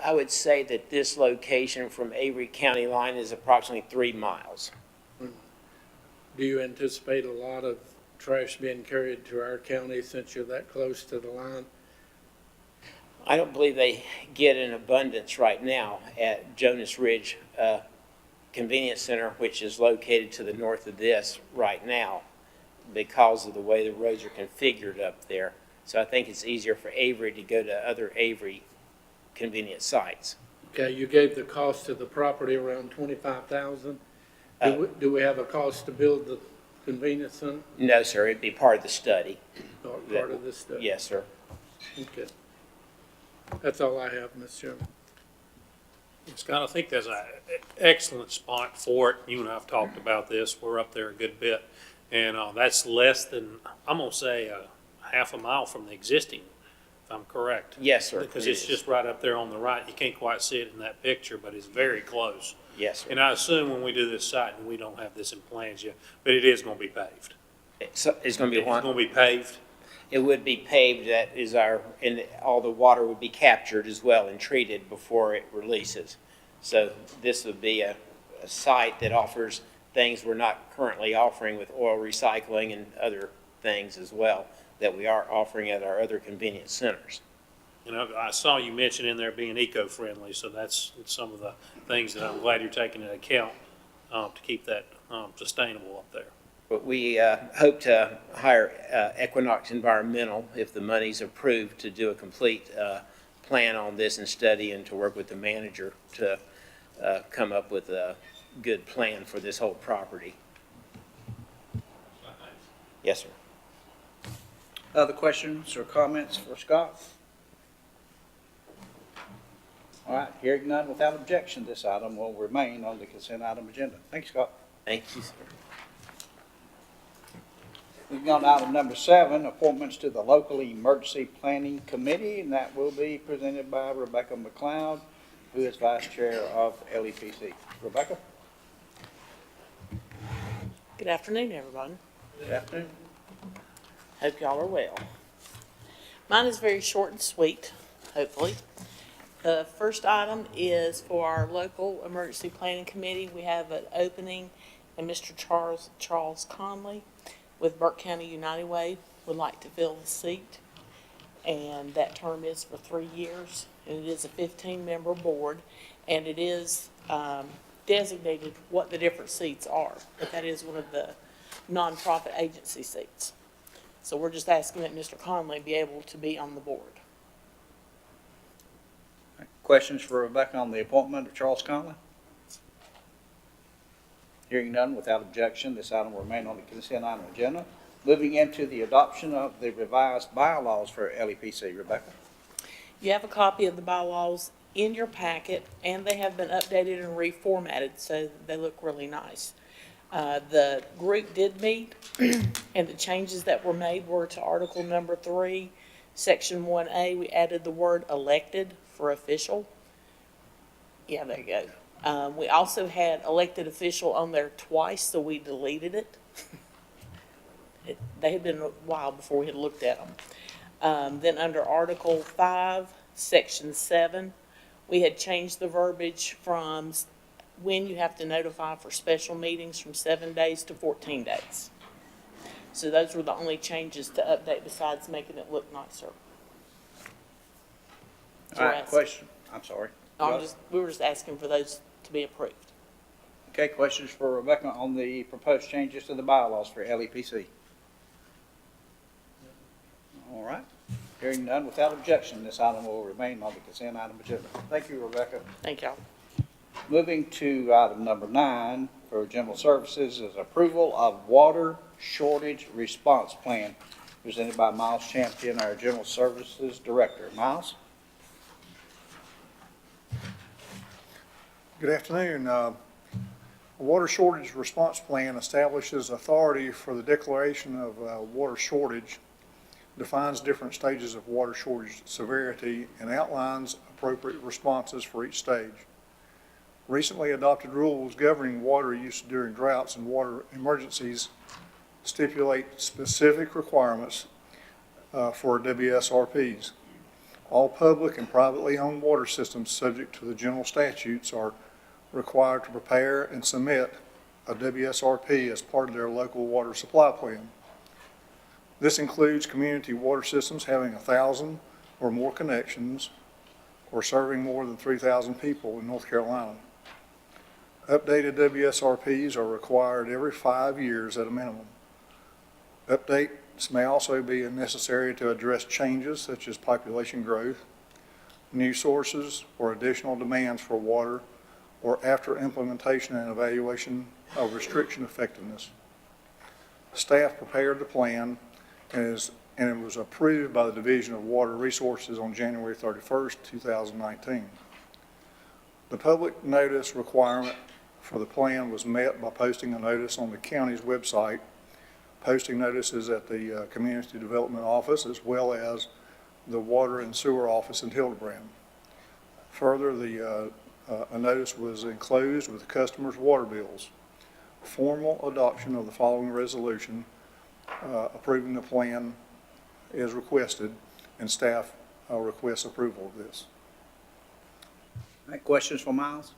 I would say that this location from Avery County line is approximately 3 miles. Do you anticipate a lot of trash being carried to our county since you're that close to the line? I don't believe they get in abundance right now at Jonas Ridge Convenience Center, which is located to the north of this right now because of the way the roads are configured up there. So I think it's easier for Avery to go to other Avery convenience sites. Okay, you gave the cost of the property around $25,000. Do we have a cost to build the convenience center? No, sir, it'd be part of the study. Or part of this stuff? Yes, sir. Okay. That's all I have, Mr. Chairman. Scott, I think there's an excellent spot for it. You and I have talked about this. We're up there a good bit. And that's less than, I'm going to say, half a mile from the existing, if I'm correct. Yes, sir. Because it it's is. just right up there on the right. You can't quite see it in that picture, but it's very close. Yes, sir. And I assume when we do this site, and we don't have this in plans yet, but it is going to be paved. It's going to be It's one. going to be paved. It would be paved, that is and all the water would be captured as well and treated before it releases. So this would be a site that offers things we're not currently offering with oil recycling and other things as well that we are offering at our other convenience centers. You know, I saw you mention in there being eco-friendly, so that's some of the things that I'm glad you're taking into account to keep that sustainable up there. But we hope to hire Equinox Environmental, if the money's approved, to do a complete plan on this and study and to work with the manager to come up with a good plan for this whole property. Yes, sir. Other questions or comments for Scott? All right, hearing none, without objection, this item will remain on the consent item agenda. Thanks, Scott. Thank you, sir. Moving on to item number 7, appointments to the Local Emergency Planning Committee, and that will be presented by Rebecca McLeod, who is Vice Chair of LEPC. Rebecca? Good afternoon, everyone. Good afternoon. Hope y'all are well. Mine is very short and sweet, hopefully. The first item is for our local emergency planning committee. We have an opening, and Mr. Charles Conley with Burke County United Way would like to fill the seat. And that term is for 3 years, and it is a 15-member board, and it is designated what the different seats are, but that is one of the nonprofit agency seats. So we're just asking that Mr. Conley be able to be on the board. Questions for Rebecca on the appointment of Charles Conley? Hearing none, without objection, this item will remain on the consent item agenda. Moving into the adoption of the revised bylaws for LEPC. Rebecca? You have a copy of the bylaws in your packet, and they have been updated and reformatted, so they look really nice. The group did meet, and the changes that were made were to Article number 3, Section 1A, we added the word elected for official. Yeah, there you go. We also had elected official on there twice, so we deleted it. They had been a while before we had looked at them. Then under Article 5, Section 7, we had changed the verbiage from when you have to notify for special meetings from 7 days to 14 days. So those were the only changes to update besides making it look nicer. All right, question, I'm sorry. We were just asking for those to be approved. Okay, questions for Rebecca on the proposed changes to the bylaws for LEPC? All right, hearing none, without objection, this item will remain on the consent item agenda. Thank you, Rebecca. Thank y'all. Moving to item number 9 for general services is approval of water shortage response plan presented by Miles Champion, our general services director. Miles? Good afternoon. A water shortage response plan establishes authority for the declaration of water shortage, defines different stages of water shortage severity, and outlines appropriate responses for each stage. Recently adopted rules governing water use during droughts and water emergencies stipulate specific requirements for WSRPs. All public and privately owned water systems subject to the general statutes are required to prepare and submit a WSRP as part of their local water supply plan. This includes community water systems having 1,000 or more connections or serving more than 3,000 people in North Carolina. Updated WSRPs are required every 5 years at a minimum. Updates may also be necessary to address changes such as population growth, new sources, or additional demands for water, or after implementation and evaluation of restriction effectiveness. Staff prepared the plan and it was approved by the Division of Water Resources on January 31st, 2019. The public notice requirement for the plan was met by posting a notice on the county's website, posting notices at the Community Development Office, as well as the Water and Sewer Office in Hildebrand. Further, a notice was enclosed with the customer's water bills. Formal adoption of the following resolution approving the plan is requested, and staff requests approval of this. All right, questions for Miles?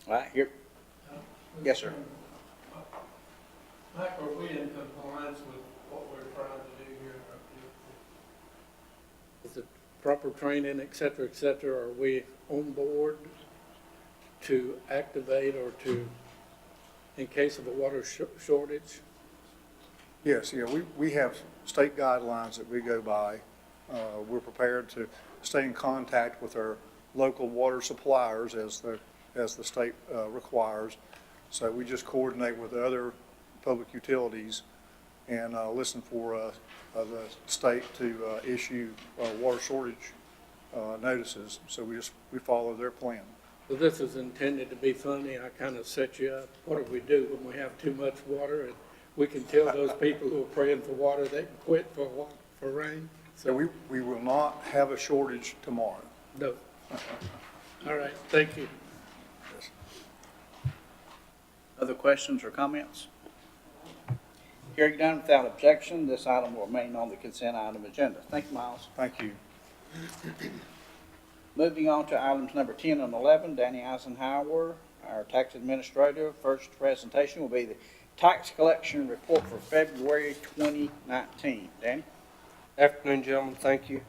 All right, here. Yes, sir. Mike, are we in compliance with what we're trying to do here? Is it proper training, et cetera, are we on board to activate or to, in case of a water shortage? Yes, yeah, we have state guidelines that we go by. We're prepared to stay in contact with our local water suppliers as the state requires. So we just coordinate with the other public utilities and listen for the state to issue water shortage notices. So we follow their plan. So this is intended to be funny. I kind of set you up. What do we do when we have too much water and we can tell those people who are praying for water they can quit for rain? So we will not have a shortage tomorrow. No. All right, thank you. Other questions or comments? Hearing none, without objection, this item will remain on the consent item agenda. Thank you, Miles. Thank you. Moving on to items number 10 and 11, Danny Eisenhower, our tax administrator. First presentation will be the tax collection report for February 2019. Danny? Afternoon, gentlemen. Thank you.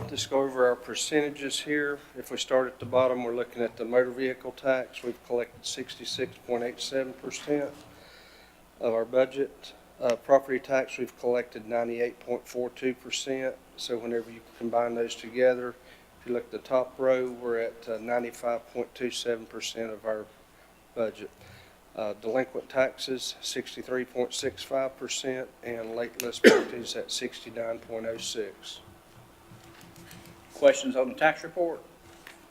Just go over our percentages here. If we start at the bottom, we're looking at the motor vehicle tax. We've collected 66.87% of our budget. Property tax, we've collected 98.42%. So whenever you combine those together, if you look at the top row, we're at 95.27% of our budget. Delinquent taxes, 63.65%, and late list penalties at 69.06%. Questions on the tax report?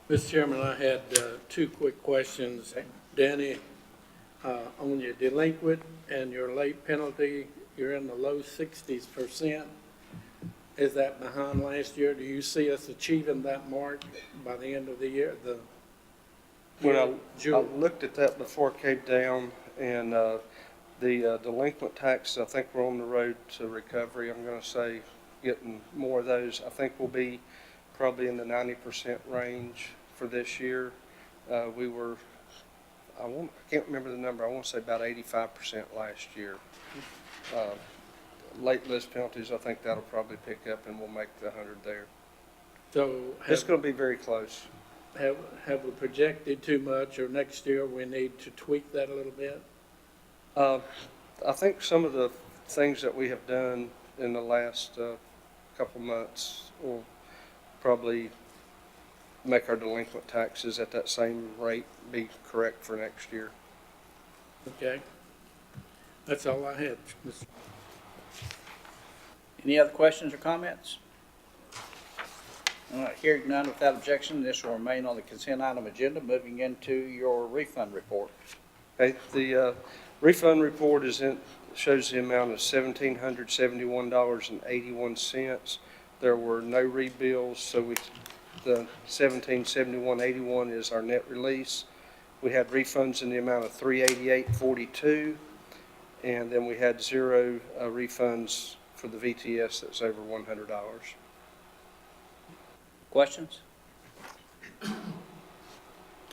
Mr. Chairman, I had two quick questions. Danny, on your delinquent and your late penalty, you're in the low 60%. Is that behind last year? Do you see us achieving that mark by the end of the year? When I June? looked at that before it came down, and the delinquent taxes, I think we're on the road to recovery. I'm going to say getting more of those. I think we'll be probably in the 90% range for this year. We were, I can't remember the number, I want to say about 85% last year. Late list penalties, I think that'll probably pick up and we'll make the 100 there. So It's going to be very close. have we projected too much, or next year we need to tweak that a little bit? I think some of the things that we have done in the last couple months will probably make our delinquent taxes at that same rate be correct for next year. Okay. That's all I had, Mr. Any other questions or comments? All right, hearing none without objection, this will remain on the consent item agenda. Moving into your refund report. Okay, the refund report shows the amount of $1,771.81. There were no rebills, so the $1,771.81 is our net release. We had refunds in the amount of $388.42, and then we had zero refunds for the VTS that's over $100. Questions? All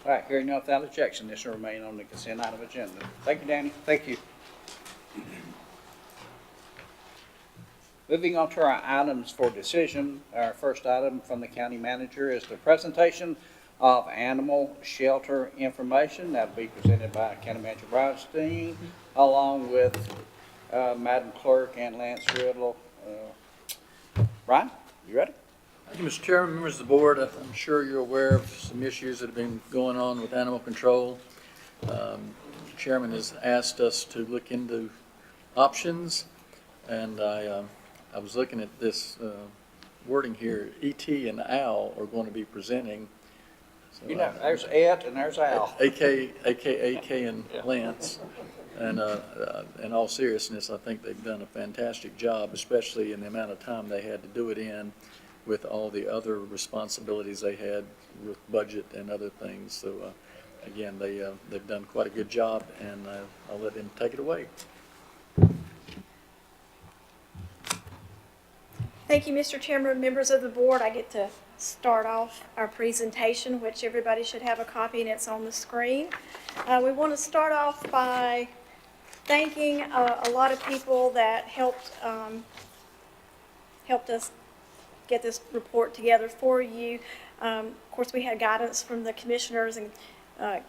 right, hearing none without objection, this will remain on the consent item agenda. Thank you, Danny. Thank you. Moving on to our items for decision, our first item from the county manager is the presentation of animal shelter information that will be presented by County Manager Brownstein, along with Madam Clerk and Lance Riddle. Brian, you ready? Thank you, Mr. Chairman, members of the board. I'm sure you're aware of some issues that have been going on with animal control. The chairman has asked us to look into options, and I was looking at this wording here. E.T. and Al are going to be presenting. So, You know, there's Ed and there's Al. AKA and Lance. And in all seriousness, I think they've done a fantastic job, especially in the amount of time they had to do it in with all the other responsibilities they had with budget and other things. So again, they've done quite a good job, and I'll let them take it away. Thank you, Mr. Chairman, members of the board. I get to start off our presentation, which everybody should have a copy, and it's on the screen. We want to start off by thanking a lot of people that helped us get this report together for you. Of course, we had guidance from the commissioners and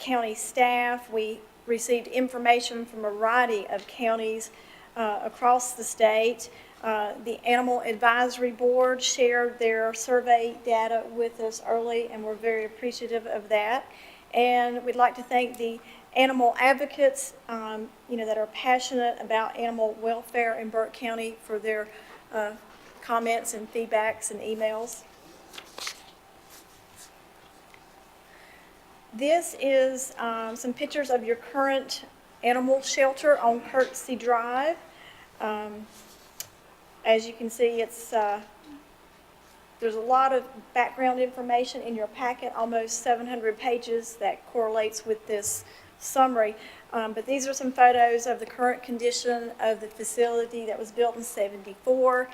county staff. We received information from a variety of counties across the state. The Animal Advisory Board shared their survey data with us early, and we're very appreciative of that. And we'd like to thank the animal advocates, that are passionate about animal welfare in Burke County for their comments and feedbacks and emails. This is some pictures of your current animal shelter on Courtesy Drive. As you can see, there's a lot of background information in your packet, almost 700 pages that correlates with this summary. But these are some photos of the current condition of the facility that was built in '74.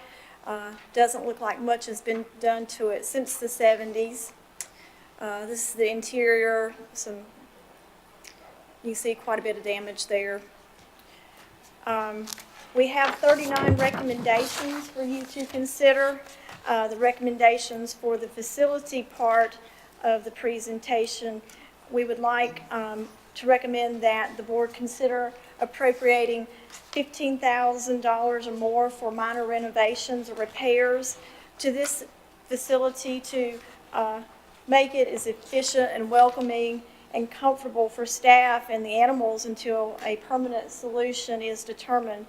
Doesn't look like much has been done to it since the '70s. This is the interior. You can see quite a bit of damage there. We have 39 recommendations for you to consider. The recommendations for the facility part of the presentation, we would like to recommend that the board consider appropriating $15,000 or more for minor renovations or repairs to this facility to make it as efficient and welcoming and comfortable for staff and the animals until a permanent solution is determined.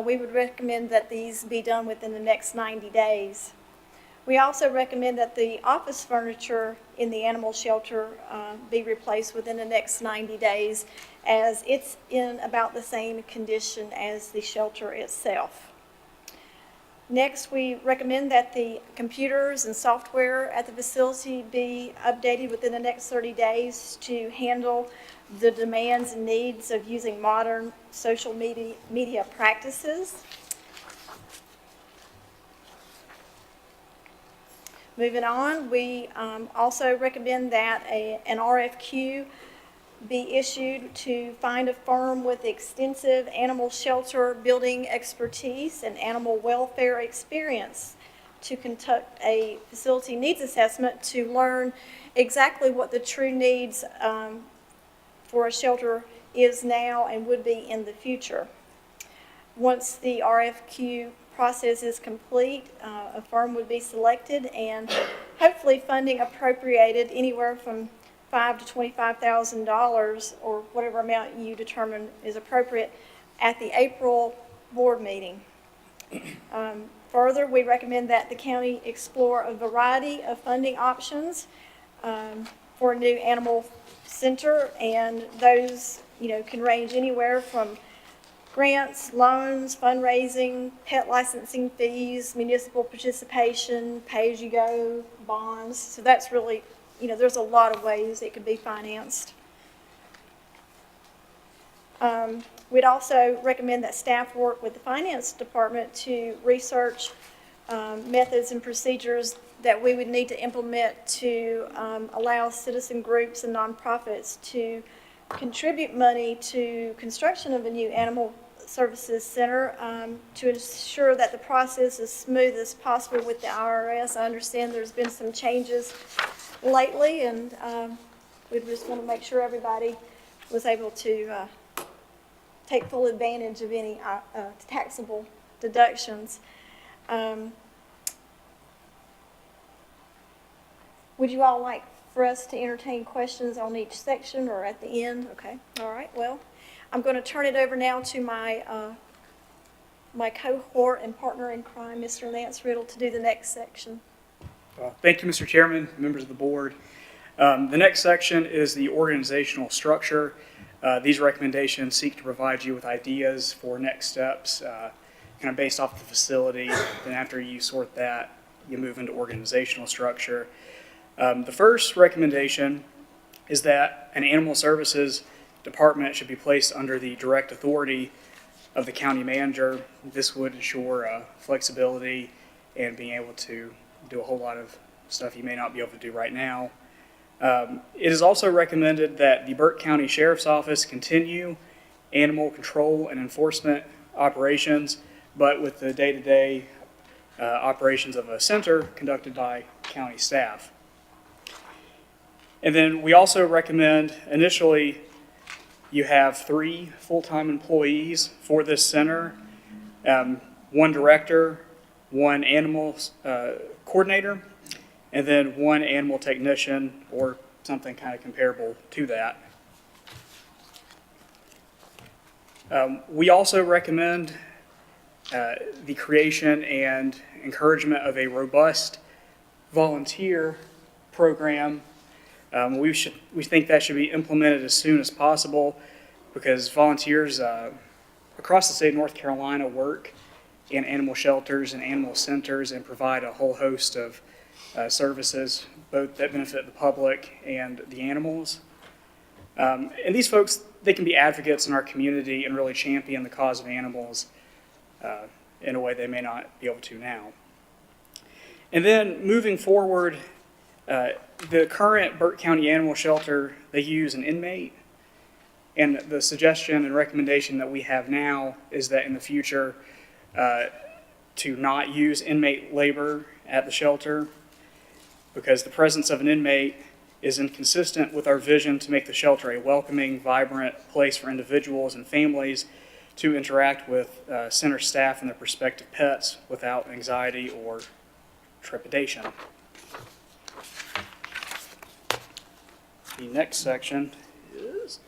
We would recommend that these be done within the next 90 days. We also recommend that the office furniture in the animal shelter be replaced within the next 90 days, as it's in about the same condition as the shelter itself. Next, we recommend that the computers and software at the facility be updated within the next 30 days to handle the demands and needs of using modern social media practices. Moving on, we also recommend that an RFQ be issued to find a firm with extensive animal shelter building expertise and animal welfare experience to conduct a facility needs assessment to learn exactly what the true needs for a shelter is now and would be in the future. Once the RFQ process is complete, a firm would be selected and hopefully funding appropriated anywhere from $5,000 to $25,000 or whatever amount you determine is appropriate at the April board meeting. Further, we recommend that the county explore a variety of funding options for a new animal center, and those, can range anywhere from grants, loans, fundraising, pet licensing fees, municipal participation, pay-as-you-go bonds. So that's really, there's a lot of ways it could be financed. We'd also recommend that staff work with the finance department to research methods and procedures that we would need to implement to allow citizen groups and nonprofits to contribute money to construction of a new animal services center to ensure that the process is smooth as possible with the IRS. I understand there's been some changes lately, and we just want to make sure everybody was able to take full advantage of any taxable deductions. Would you all like for us to entertain questions on each section or at the end? Okay, all right, well, I'm going to turn it over now to my my cohort and partner in crime, Mr. Lance Riddle, to do the next section. Thank you, Mr. Chairman, members of the board. The next section is the organizational structure. These recommendations seek to provide you with ideas for next steps, kind of based off the facility. Then after you sort that, you move into organizational structure. The first recommendation is that an animal services department should be placed under the direct authority of the county manager. This would ensure flexibility and being able to do a whole lot of stuff you may not be able to do right now. It is also recommended that the Burke County Sheriff's Office continue animal control and enforcement operations, but with the day-to-day operations of a center conducted by county staff. And then we also recommend initially you have 3 full-time employees for this center, 1 director, 1 animal coordinator, and then 1 animal technician or something kind of comparable to that. We also recommend the creation and encouragement of a robust volunteer program. We think that should be implemented as soon as possible because volunteers across the state of North Carolina work in animal shelters and animal centers and provide a whole host of services, both that benefit the public and the animals. And these folks, they can be advocates in our community and really champion the cause of animals in a way they may not be able to now. And then moving forward, the current Burke County Animal Shelter, they use an inmate, and the suggestion and recommendation that we have now is that in the future to not use inmate labor at the shelter because the presence of an inmate is inconsistent with our vision to make the shelter a welcoming, vibrant place for individuals and families to interact with center staff and their prospective pets without anxiety or trepidation. The next section is...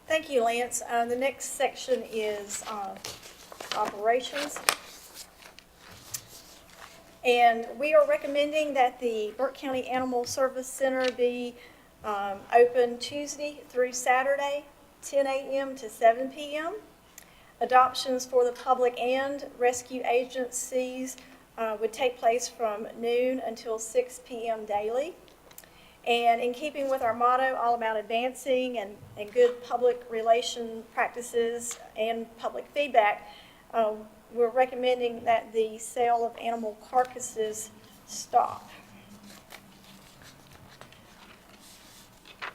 Thank you, Lance. The next section is operations. And we are recommending that the Burke County Animal Service Center be open Tuesday through Saturday, 10 a.m. to 7 p.m. Adoptions for the public and rescue agencies would take place from noon until 6 p.m. daily. And in keeping with our motto, all about advancing and good public relation practices and public feedback, we're recommending that the sale of animal carcasses stop.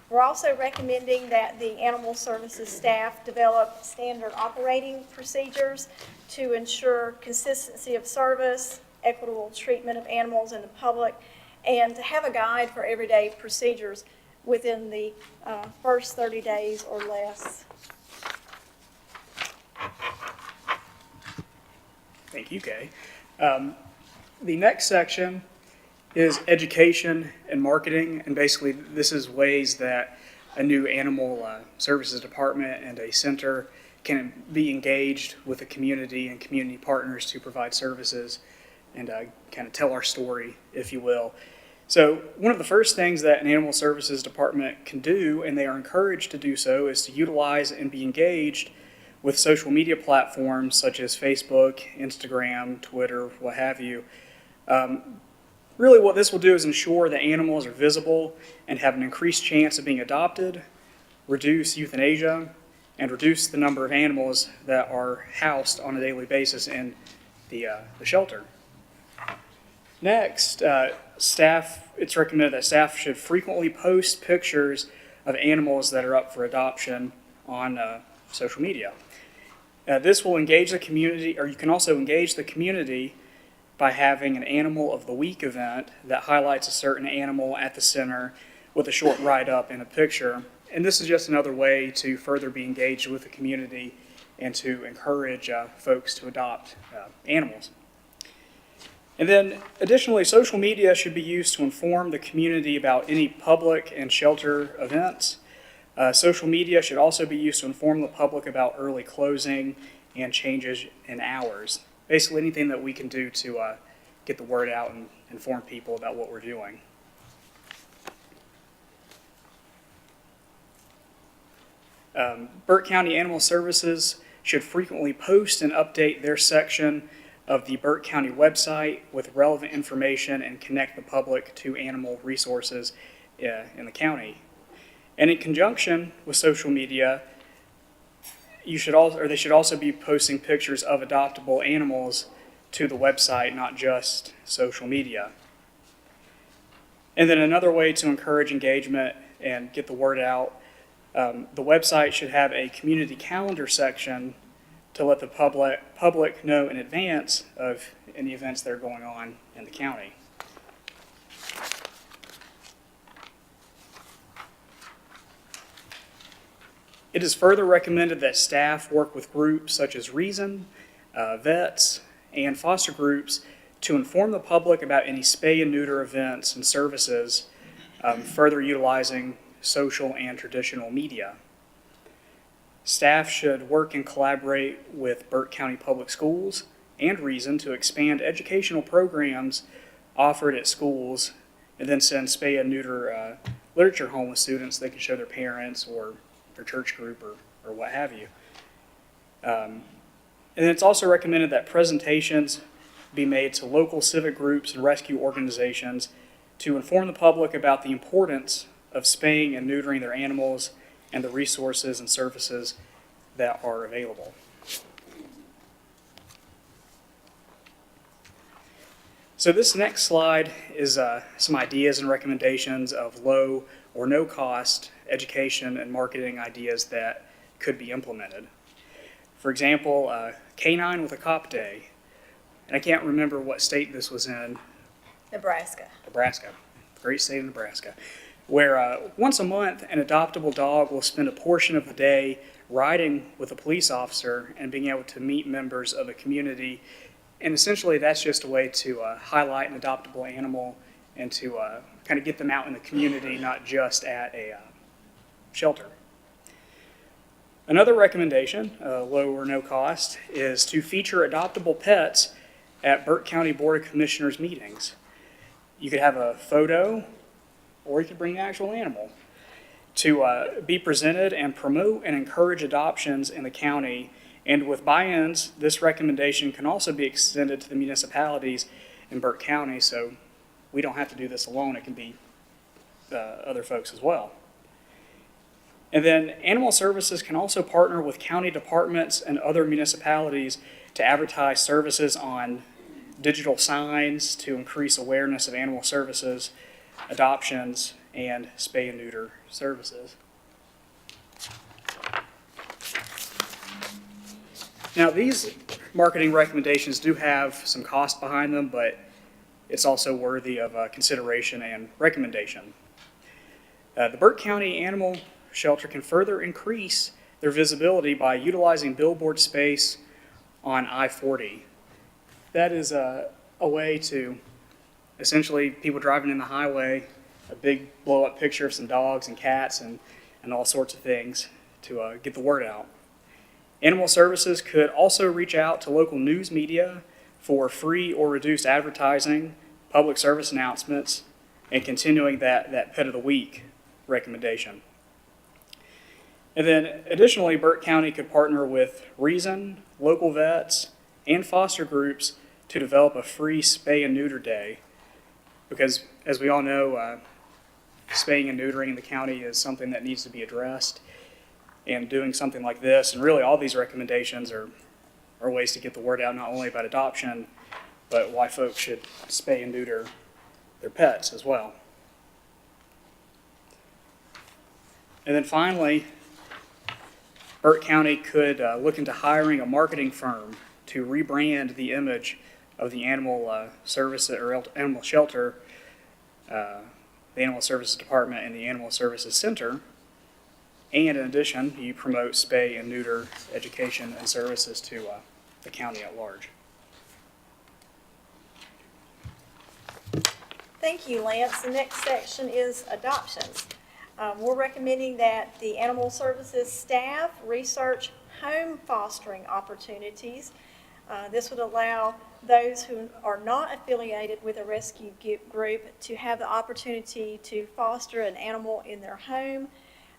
We're also recommending that the Animal Services staff develop standard operating procedures to ensure consistency of service, equitable treatment of animals in the public, and to have a guide for everyday procedures within the first 30 days or less. Thank you, Kay. The next section is education and marketing, and basically this is ways that a new animal services department and a center can be engaged with the community and community partners to provide services and kind of tell our story, if you will. So one of the first things that an animal services department can do, and they are encouraged to do so, is to utilize and be engaged with social media platforms such as Facebook, Instagram, Twitter, what have you. Really what this will do is ensure that animals are visible and have an increased chance of being adopted, reduce euthanasia, and reduce the number of animals that are housed on a daily basis in the shelter. Next, it's recommended that staff should frequently post pictures of animals that are up for adoption on social media. This will engage the community, or you can also engage the community by having an Animal of the Week event that highlights a certain animal at the center with a short write-up and a picture. And this is just another way to further be engaged with the community and to encourage folks to adopt animals. And then additionally, social media should be used to inform the community about any public and shelter events. Social media should also be used to inform the public about early closing and changes in hours. Basically anything that we can do to get the word out and inform people about what we're doing. Burke County Animal Services should frequently post and update their section of the Burke County website with relevant information and connect the public to animal resources in the county. And in conjunction with social media, they should also be posting pictures of adoptable animals to the website, not just social media. And then another way to encourage engagement and get the word out, the website should have a community calendar section to let the public know in advance of any events that are going on in the county. It is further recommended that staff work with groups such as Reason, vets, and foster groups to inform the public about any spay and neuter events and services, further utilizing social and traditional media. Staff should work and collaborate with Burke County Public Schools and Reason to expand educational programs offered at schools, and then send spay and neuter literature home with students they can show their parents or their church group or what have you. And it's also recommended that presentations be made to local civic groups and rescue organizations to inform the public about the importance of spaying and neutering their animals and the resources and services that are available. So this next slide is some ideas and recommendations of low or no cost education and marketing ideas that could be implemented. For example, Canine with a Cop Day, and I can't remember what state this was in. Nebraska. Nebraska, great state of Nebraska, where once a month an adoptable dog will spend a portion of the day riding with a police officer and being able to meet members of a community. And essentially that's just a way to highlight an adoptable animal and to kind of get them out in the community, not just at a shelter. Another recommendation, low or no cost, is to feature adoptable pets at Burke County Board of Commissioners meetings. You could have a photo, or you could bring the actual animal to be presented and promote and encourage adoptions in the county. And with buy-ins, this recommendation can also be extended to the municipalities in Burke County, so we don't have to do this alone. It can be other folks as well. And then Animal Services can also partner with county departments and other municipalities to advertise services on digital signs to increase awareness of animal services, adoptions, and spay and neuter services. Now, these marketing recommendations do have some cost behind them, but it's also worthy of consideration and recommendation. The Burke County Animal Shelter can further increase their visibility by utilizing billboard space on I-40. That is a way to, essentially, people driving in the highway, a big blow-up picture of some dogs and cats and all sorts of things to get the word out. Animal Services could also reach out to local news media for free or reduced advertising, public service announcements, and continuing that Pet of the Week recommendation. And then additionally, Burke County could partner with Reason, local vets, and foster groups to develop a free spay and neuter day. Because as we all know, spaying and neutering in the county is something that needs to be addressed. And doing something like this, and really all these recommendations are ways to get the word out, not only about adoption, but why folks should spay and neuter their pets as well. And then finally, Burke County could look into hiring a marketing firm to rebrand the image of the animal service or animal shelter, the Animal Services Department, and the Animal Services Center. And in addition, you promote spay and neuter education and services to the county at large. Thank you, Lance. The next section is adoptions. We're recommending that the Animal Services staff research home fostering opportunities. This would allow those who are not affiliated with a rescue group to have the opportunity to foster an animal in their home.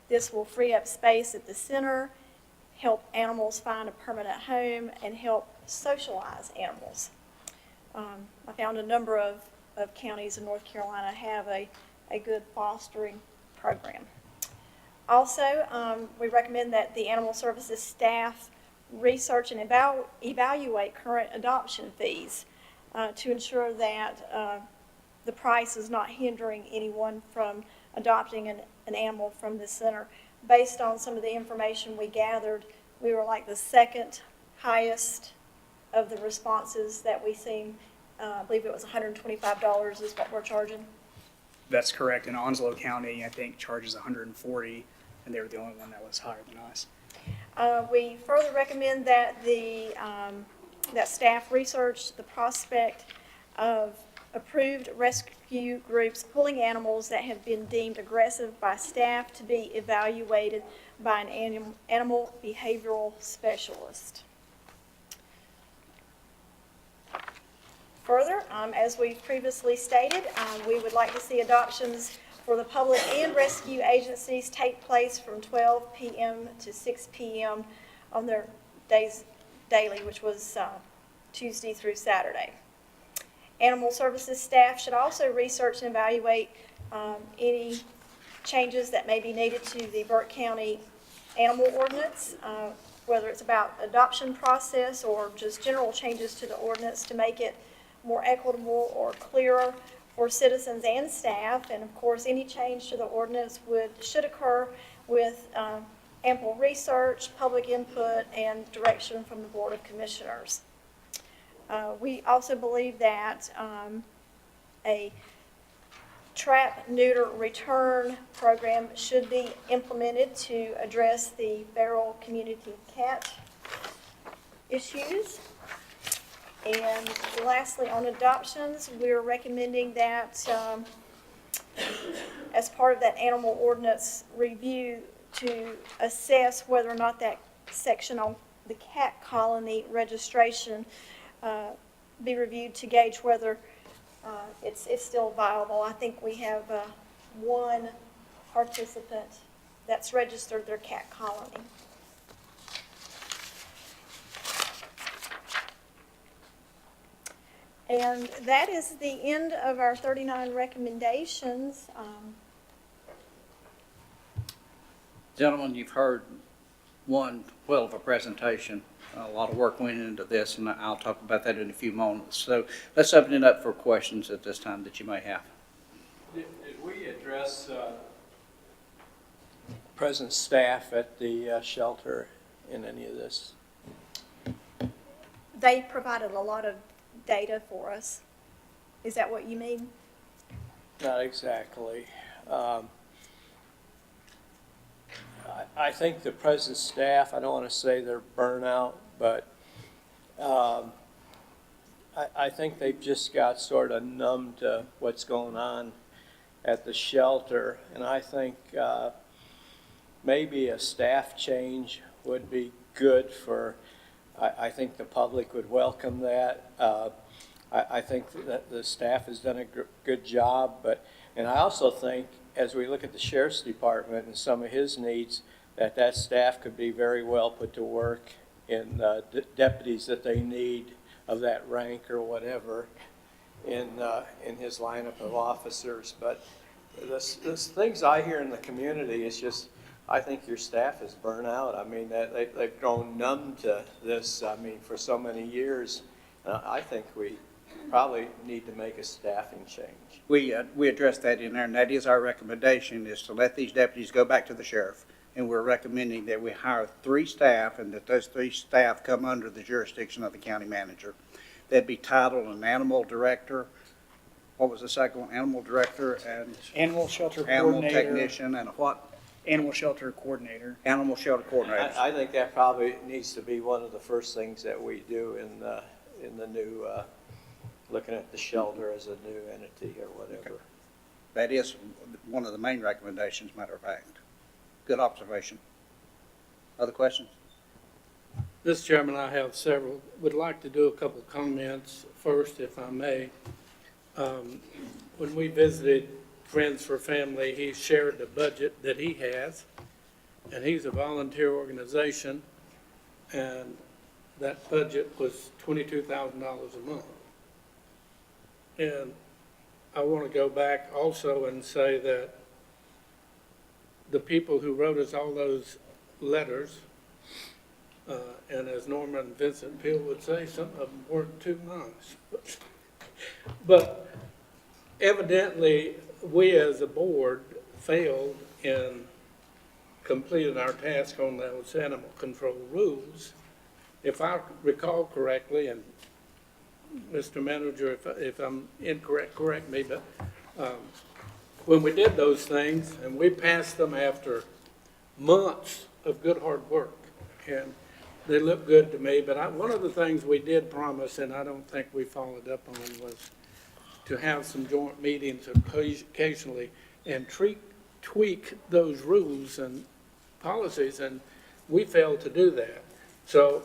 This will free up space at the center, help animals find a permanent home, and help socialize animals. I found a number of counties in North Carolina have a good fostering program. Also, we recommend that the Animal Services staff research and evaluate current adoption fees to ensure that the price is not hindering anyone from adopting an animal from the center. Based on some of the information we gathered, we were like the second highest of the responses that we seen. I believe it was $125 is what we're charging. That's correct. And Onslow County, I think, charges $140, and they were the only one that was higher than us. We further recommend that that staff research the prospect of approved rescue groups pulling animals that have been deemed aggressive by staff to be evaluated by an animal behavioral specialist. Further, as we've previously stated, we would like to see adoptions for the public and rescue agencies take place from 12 p.m. to 6 p.m. on their days daily, which was Tuesday through Saturday. Animal Services staff should also research and evaluate any changes that may be needed to the Burke County Animal Ordinance, whether it's about adoption process or just general changes to the ordinance to make it more equitable or clearer for citizens and staff. And of course, any change to the ordinance should occur with ample research, public input, and direction from the Board of Commissioners. We also believe that a trap, neuter, return program should be implemented to address the feral community cat issues. And lastly, on adoptions, we're recommending that as part of that animal ordinance review to assess whether or not that section on the cat colony registration be reviewed to gauge whether it's still viable. I think we have one participant that's registered their cat colony. And that is the end of our 39 recommendations. Gentlemen, you've heard one well of a presentation. A lot of work went into this, and I'll talk about that in a few moments. So let's open it up for questions at this time that you may have. Did we address present staff at the shelter in any of this? They provided a lot of data for us. Is that what you mean? Not exactly. I think the present staff, I don't want to say they're burnout, but I think they've just got sort of numb to what's going on at the shelter. And I think maybe a staff change would be good for, I think the public would welcome that. I think that the staff has done a good job, and I also think as we look at the Sheriff's Department and some of his needs, that staff could be very well put to work in deputies that they need of that rank or whatever in his lineup of officers. But the things I hear in the community is just, I think your staff is burnt out. I mean, they've grown numb to this, I mean, for so many years. I think we probably need to make a staffing change. We addressed that in there, and that is our recommendation, is to let these deputies go back to the sheriff. And we're recommending that we hire 3 staff, and that those 3 staff come under the jurisdiction of the county manager. They'd be titled an animal director. What was the second one? Animal director and Animal shelter animal coordinator. technician and a what? Animal shelter coordinator. Animal shelter coordinator. I think that probably needs to be one of the first things that we do in the new, looking at the shelter as a new entity or whatever. Okay. That is one of the main recommendations, matter of fact. Good observation. Other questions? Mr. Chairman, I have several. Would like to do a couple comments first, if I may. When we visited Friends for Family, he shared the budget that he has, and he's a volunteer organization, and that budget was $22,000 a month. And I want to go back also and say that the people who wrote us all those letters, and as Norman Vincent Peale would say, some of them weren't too nice. But evidently, we as a board failed in completing our task on those animal control rules. If I recall correctly, and Mr. Manager, if I'm incorrect, correct me, but when we did those things, and we passed them after months of good hard work, and they look good to me, but one of the things we did promise, and I don't think we followed up on, was to have some joint meetings occasionally and tweak those rules and policies, and we failed to do that. So,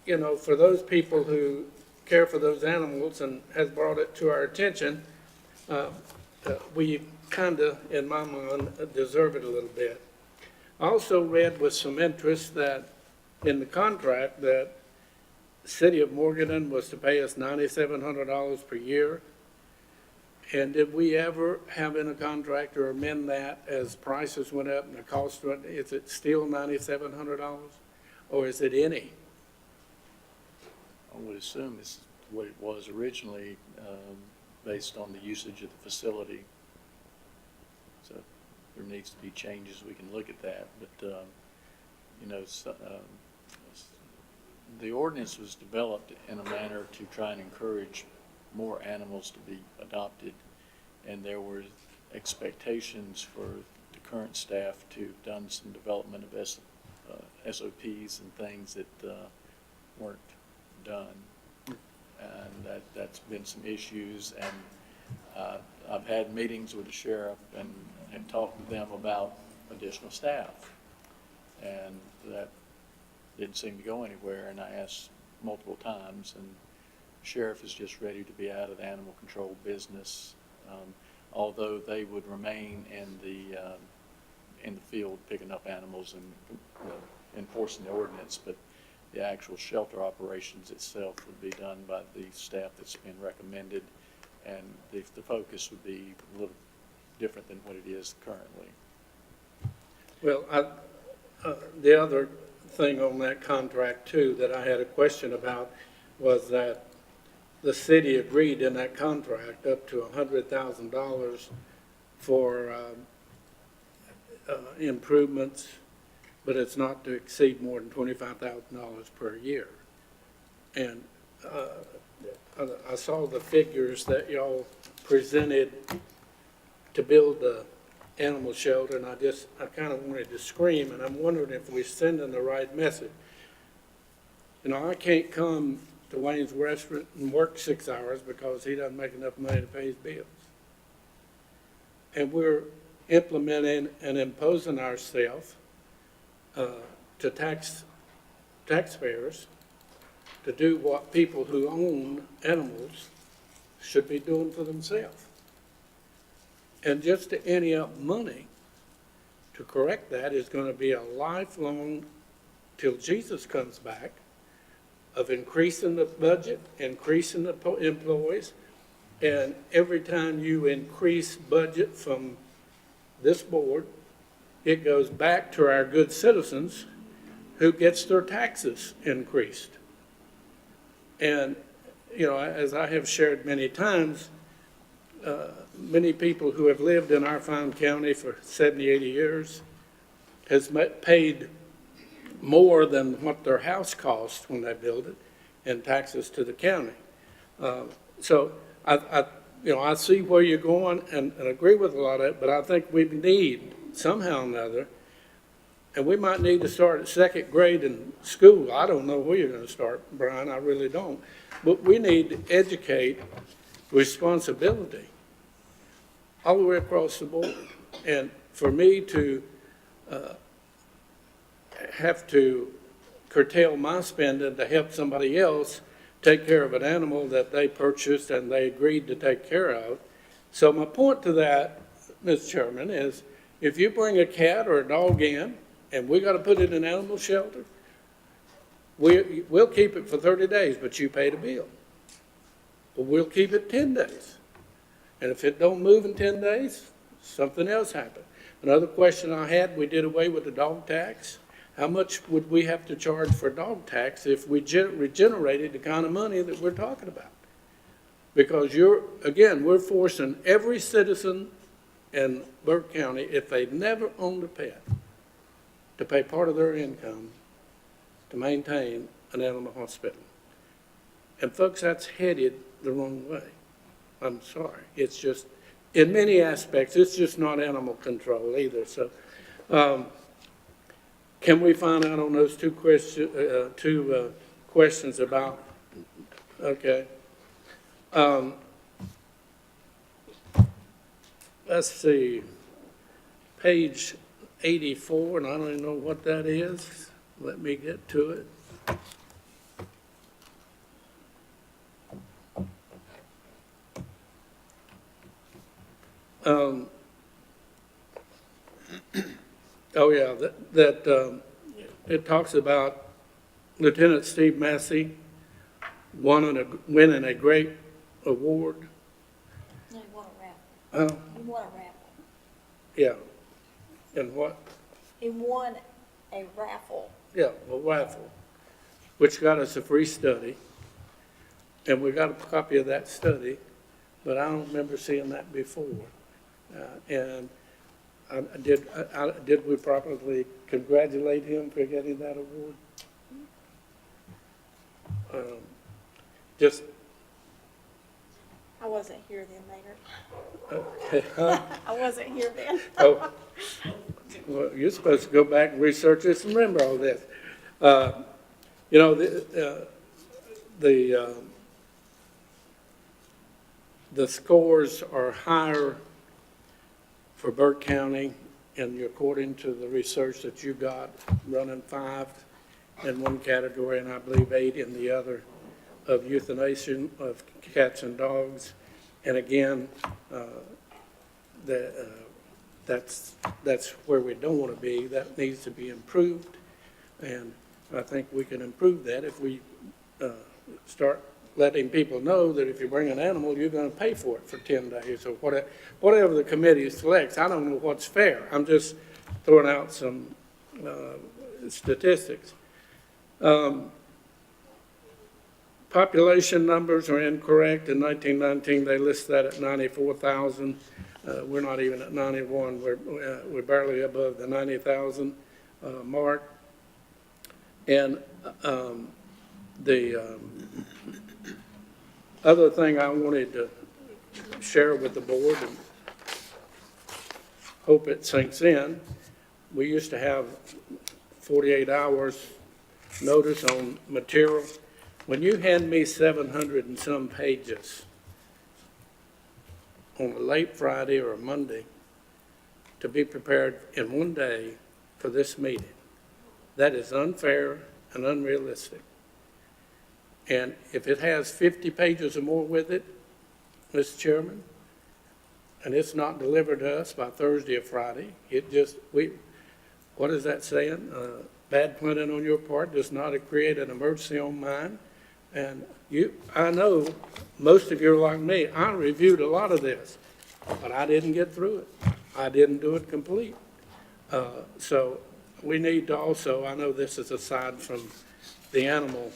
you know, for those people who care for those animals and has brought it to our attention, we kind of, in my mind, deserve it a little bit. I also read with some interest that in the contract that the city of Morganton was to pay us $9,700 per year. And did we ever have in a contract or amend that as prices went up and the cost went, is it still $9,700 or is it any? I would assume it's what it was originally, based on the usage of the facility. So there needs to be changes. We can look at that, but, you know, the ordinance was developed in a manner to try and encourage more animals to be adopted, and there were expectations for the current staff to have done some development of SOPs and things that weren't done, and that's been some issues. And I've had meetings with the sheriff and talked with them about additional staff, and that didn't seem to go anywhere, and I asked multiple times, and sheriff is just ready to be out of the animal control business, although they would remain in the field picking up animals and enforcing the ordinance, but the actual shelter operations itself would be done by the staff that's been recommended, and the focus would be a little different than what it is currently. Well, the other thing on that contract too that I had a question about was that the city agreed in that contract up to $100,000 for improvements, but it's not to exceed more than $25,000 per year. And I saw the figures that y'all presented to build the animal shelter, and I kind of wanted to scream, and I'm wondering if we're sending the right message. You know, I can't come to Wayne's Restaurant and work 6 hours because he doesn't make enough money to pay his bills. And we're implementing and imposing ourselves to taxpayers to do what people who own animals should be doing for themselves. And just to ante up money to correct that is going to be a lifelong, till Jesus comes back, of increasing the budget, increasing the employees, and every time you increase budget from this board, it goes back to our good citizens who gets their taxes increased. And, you know, as I have shared many times, many people who have lived in our fine county for 70, 80 years has paid more than what their house cost when they build it in taxes to the county. So I see where you're going and agree with a lot of it, but I think we need somehow or another, and we might need to start at second grade in school. I don't know where you're going to start, Brian, I really don't. But we need to educate responsibility all the way across the board. And for me to have to curtail my spending to help somebody else take care of an animal that they purchased and they agreed to take care of. So my point to that, Mr. Chairman, is if you bring a cat or a dog in and we got to put it in an animal shelter, we'll keep it for 30 days, but you pay the bill. But we'll keep it 10 days. And if it don't move in 10 days, something else happened. Another question I had, we did away with the dog tax. How much would we have to charge for dog tax if we regenerated the kind of money that we're talking about? Because we're forcing every citizen in Burke County, if they've never owned a pet, to pay part of their income to maintain an animal hospital. And folks, that's headed the wrong way. I'm sorry. It's just, in many aspects, it's just not animal control either. So, can we find out on those two questions about, okay. Let's see, page 84, and I don't even know what that is. Let me get to it. Oh yeah, it talks about Lieutenant Steve Massey winning a great award. No, he won a raffle. He won a raffle. Yeah, and what? He won a raffle. Yeah, a raffle, which got us a free study, and we got a copy of that study, but I don't remember seeing that before. And did we properly congratulate him for getting that award? I wasn't here then, Mayor. Okay, huh? I wasn't here then. Oh, well, you're supposed to go back and research this and remember all this. You know, the scores are higher for Burke County, and according to the research that you got, running 5 in one category and I believe 8 in the other, of euthanasia of cats and dogs. And again, that's where we don't want to be. That needs to be improved. And I think we can improve that if we start letting people know that if you bring an animal, you're going to pay for it for 10 days or whatever the committee selects. I don't know what's fair. I'm just throwing out some statistics. Population numbers are incorrect. In 1919, they list that at 94,000. We're not even at 91. We're barely above the 90,000 mark. And the other thing I wanted to share with the board, and hope it sinks in, we used to have 48 hours notice on material. When you hand me 700 and some pages on a late Friday or a Monday to be prepared in one day for this meeting, that is unfair and unrealistic. And if it has 50 pages or more with it, Mr. Chairman, and it's not delivered to us by Thursday or Friday, what is that saying? Bad planning on your part does not create an emergency on mine. And I know most of you are like me. I reviewed a lot of this, but I didn't get through it. I didn't do it complete. So we need to also, I know this is aside from the animal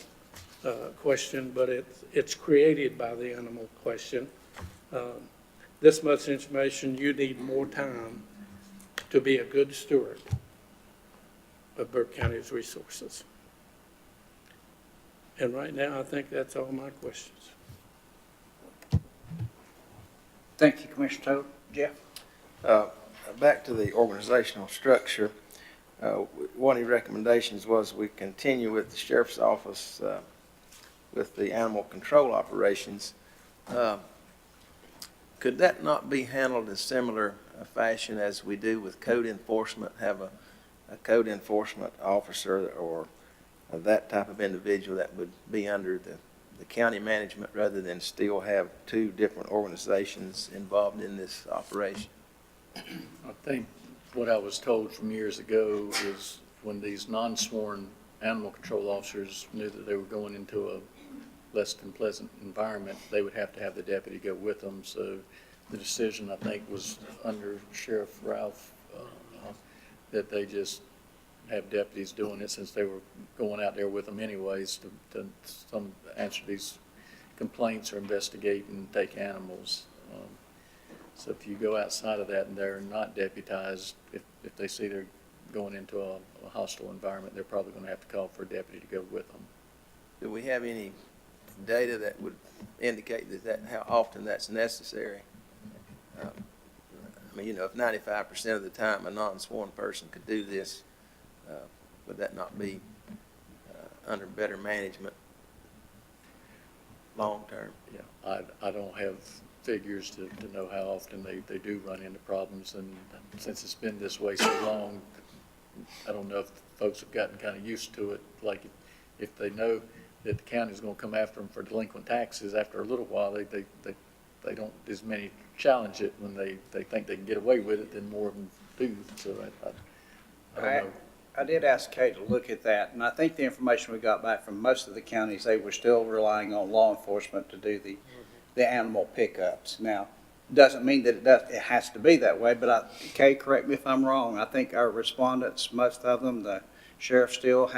question, but it's created by the animal question. This much information, you need more time to be a good steward of Burke County's resources. And right now, I think that's all my questions. Thank you, Commissioner Toad. Jeff? Back to the organizational structure, one of the recommendations was we continue with the sheriff's office with the animal control operations. Could that not be handled in similar fashion as we do with code enforcement, have a code enforcement officer or that type of individual that would be under the county management rather than still have two different organizations involved in this operation? I think what I was told from years ago is when these non-sworn animal control officers knew that they were going into a less than pleasant environment, they would have to have the deputy go with them. So the decision, I think, was under Sheriff Ralph that they just have deputies doing it since they were going out there with them anyways to answer these complaints or investigate and take animals. So if you go outside of that and they're not deputized, if they see they're going into a hostile environment, they're probably going to have to call for a deputy to go with them. Do we have any data that would indicate how often that's necessary? I mean, if 95% of the time a non-sworn person could do this, would that not be under better management long-term? Yeah, I don't have figures to know how often they do run into problems, and since it's been this way so long, I don't know if folks have gotten kind of used to it. Like if they know that the county's going to come after them for delinquent taxes, after a little while, they don't as many challenge it when they think they can get away with it than more of them do. So I don't know. I did ask Kate to look at that, and I think the information we got back from most of the counties, they were still relying on law enforcement to do the animal pickups. Now, doesn't mean that it has to be that way, but Kate, correct me if I'm wrong, I think our respondents, most of them, the sheriff still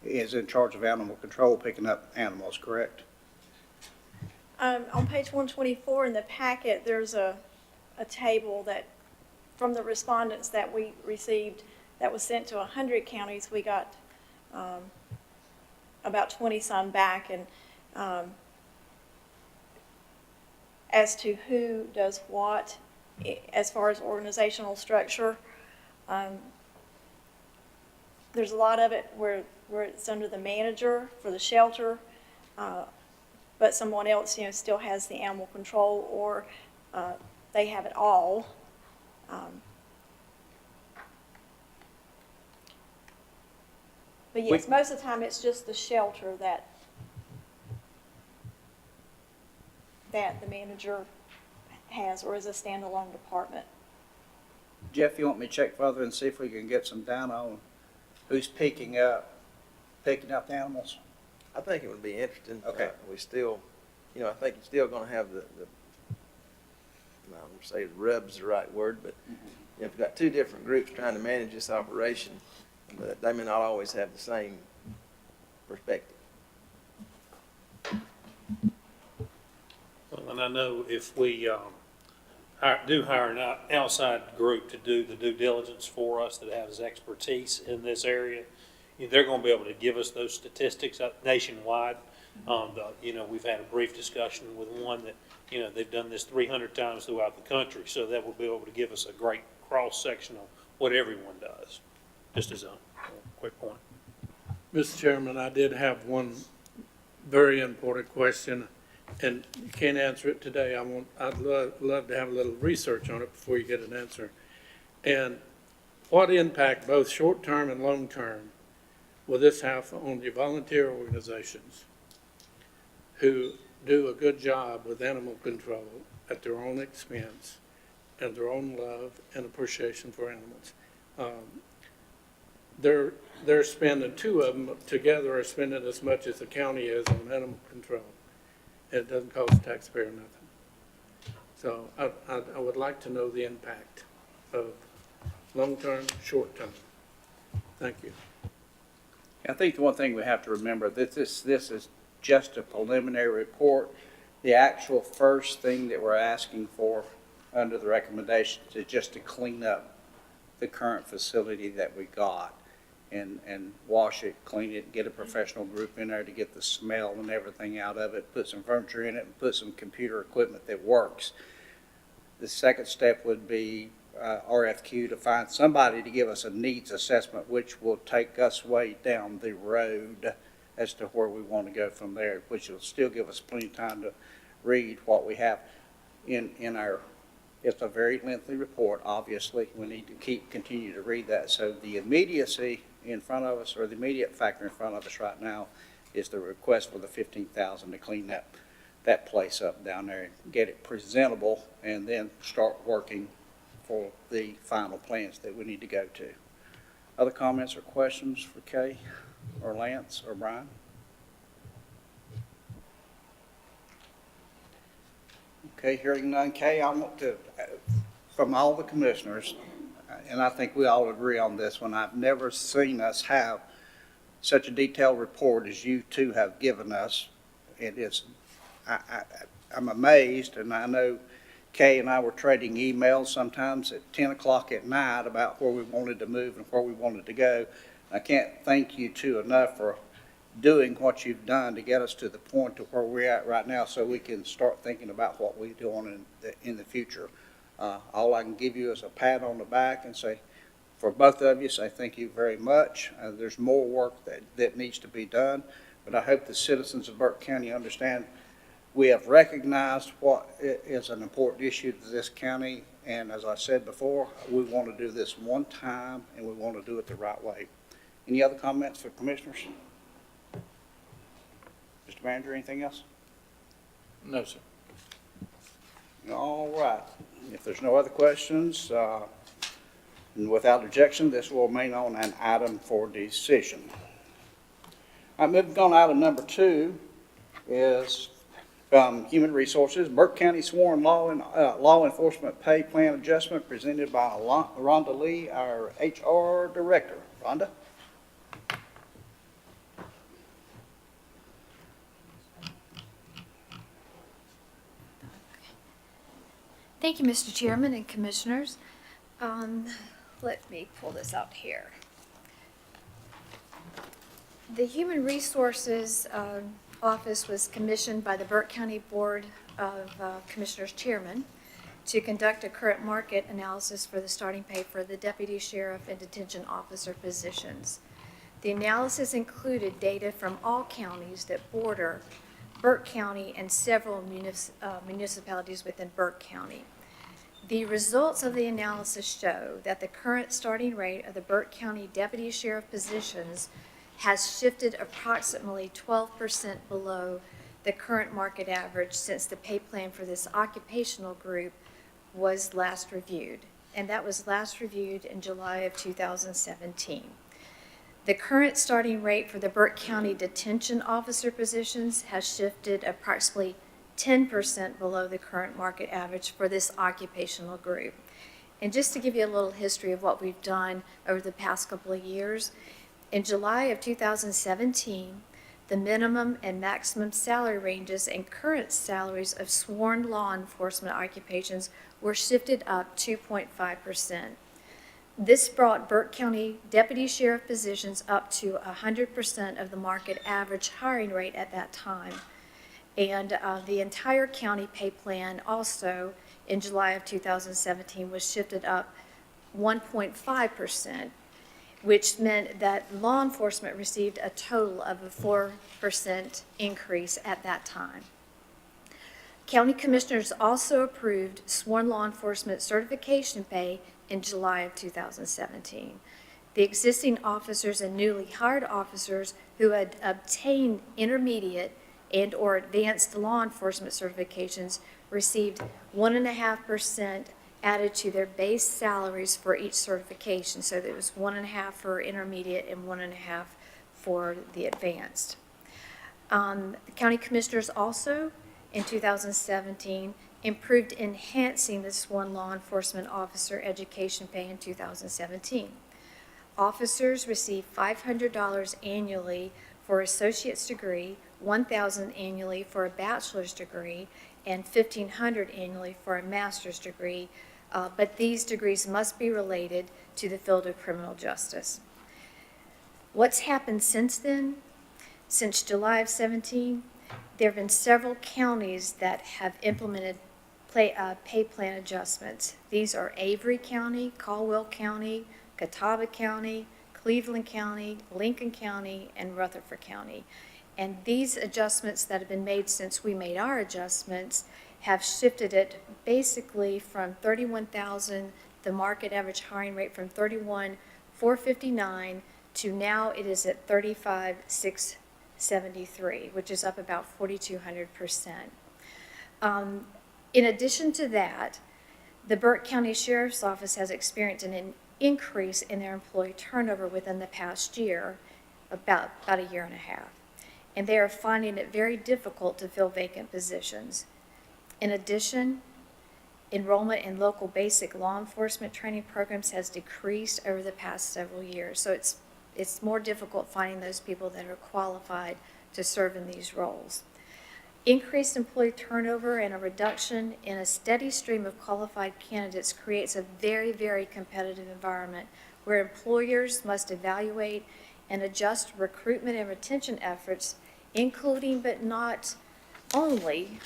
is in charge of animal control, picking up animals, correct? On page 124 in the packet, there's a table that, from the respondents that we received, that was sent to 100 counties. We got about 20-some back, and as to who does what, as far as organizational structure, there's a lot of it where it's under the manager for the shelter, but someone else, still has the animal control, or they have it all. But yes, most of the time it's just the shelter that that the manager has, or is a standalone department. Jeff, you want me to check further and see if we can get some down on who's picking up the animals? I think it would be interesting. Okay. We still, I think you're still gonna have I don't wanna say rub's the right word, but you've got two different groups trying to manage this operation, but they may not always have the same perspective. Well, and I know if we hire an outside group to do the due diligence for us that has expertise in this area, they're going to be able to give us those statistics nationwide. We've had a brief discussion with one that, they've done this 300 times throughout the country, so that will be able to give us a great cross-section of what everyone does, just as a quick point. Mr. Chairman, I did have one very important question, and you can't answer it today. I'd love to have a little research on it before you get an answer. And what impact, both short-term and long-term, will this have on the volunteer organizations who do a good job with animal control at their own expense and their own love and appreciation for animals? They're spending, two of them together are spending as much as the county is on animal control. It doesn't cost the taxpayer nothing. So I would like to know the impact of long-term, short-term. Thank you. I think the one thing we have to remember, this is just a preliminary report. The actual first thing that we're asking for under the recommendations is just to clean up the current facility that we got and wash it, clean it, get a professional group in there to get the smell and everything out of it, put some furniture in it, and put some computer equipment that works. The second step would be RFQ to find somebody to give us a needs assessment, which will take us way down the road as to where we want to go from there, which will still give us plenty of time to read what we have in our, it's a very lengthy report, obviously. We need to continue to read that. So the immediacy in front of us, or the immediate factor in front of us right now, is the request for the $15,000 to clean that place up down there and get it presentable, and then start working for the final plans that we need to go to. Other comments or questions for Kay or Lance or Brian? Okay, hearing none. Kay, I want to, from all the commissioners, and I think we all agree on this one, I've never seen us have such a detailed report as you two have given us. It is, I'm amazed, and I know Kay and I were trading emails sometimes at 10 o'clock at night about where we wanted to move and where we wanted to go. I can't thank you two enough for doing what you've done to get us to the point to where we're at right now, so we can start thinking about what we're doing in the future. All I can give you is a pat on the back and say, for both of you, say thank you very much. There's more work that needs to be done, but I hope the citizens of Burke County understand we have recognized what is an important issue to this county, and as I said before, we want to do this one time, and we want to do it the right way. Any other comments for commissioners? Mr. Manager, anything else? No, sir. All right. If there's no other questions, and without objection, this will remain on an item for decision. All right, moving on, item number 2 is Human Resources, Burke County Sworn Law Enforcement Pay Plan Adjustment presented by Rhonda Lee, our HR Director. Rhonda? Thank you, Mr. Chairman and Commissioners. Let me pull this out here. The Human Resources Office was commissioned by the Burke County Board of Commissioners Chairman to conduct a current market analysis for the starting pay for the Deputy Sheriff and Detention Officer positions. The analysis included data from all counties that border Burke County and several municipalities within Burke County. The results of the analysis show that the current starting rate of the Burke County Deputy Sheriff positions has shifted approximately 12% below the current market average since the pay plan for this occupational group was last reviewed, and that was last reviewed in July of 2017. The current starting rate for the Burke County detention officer positions has shifted approximately 10% below the current market average for this occupational group. And just to give you a little history of what we've done over the past couple of years, in July of 2017, the minimum and maximum salary ranges and current salaries of sworn law enforcement occupations were shifted up 2.5%. This brought Burke County deputy sheriff positions up to 100% of the market average hiring rate at that time. And the entire county pay plan also in July of 2017 was shifted up 1.5%, which meant that law enforcement received a total of a 4% increase at that time. County commissioners also approved sworn law enforcement certification pay in July of 2017. The existing officers and newly hired officers who had obtained intermediate and or advanced law enforcement certifications received 1.5% added to their base salaries for each certification. So that was 1.5% for intermediate and 1.5% for the advanced. The county commissioners also in 2017 improved enhancing the sworn law enforcement officer education pay in 2017. Officers receive $500 annually for associate's degree, $1,000 annually for a bachelor's degree, and $1,500 annually for a master's degree, but these degrees must be related to the field of criminal justice. What's happened since then? Since July of 17, there have been several counties that have implemented pay plan adjustments. These are Avery County, Caldwell County, Catawba County, Cleveland County, Lincoln County, and Rutherford County. And these adjustments that have been made since we made our adjustments have shifted it basically from 31,000, the market average hiring rate from 31,459 to now it is at 35,673, which is up about 4,200%. In addition to that, the Burke County Sheriff's Office has experienced an increase in their employee turnover within the past year, about a year and a half. And they are finding it very difficult to fill vacant positions. In addition, enrollment in local basic law enforcement training programs has decreased over the past several years. So it's more difficult finding those people that are qualified to serve in these roles. Increased employee turnover and a reduction in a steady stream of qualified candidates creates a very, very competitive environment where employers must evaluate and adjust recruitment and retention efforts, including but not only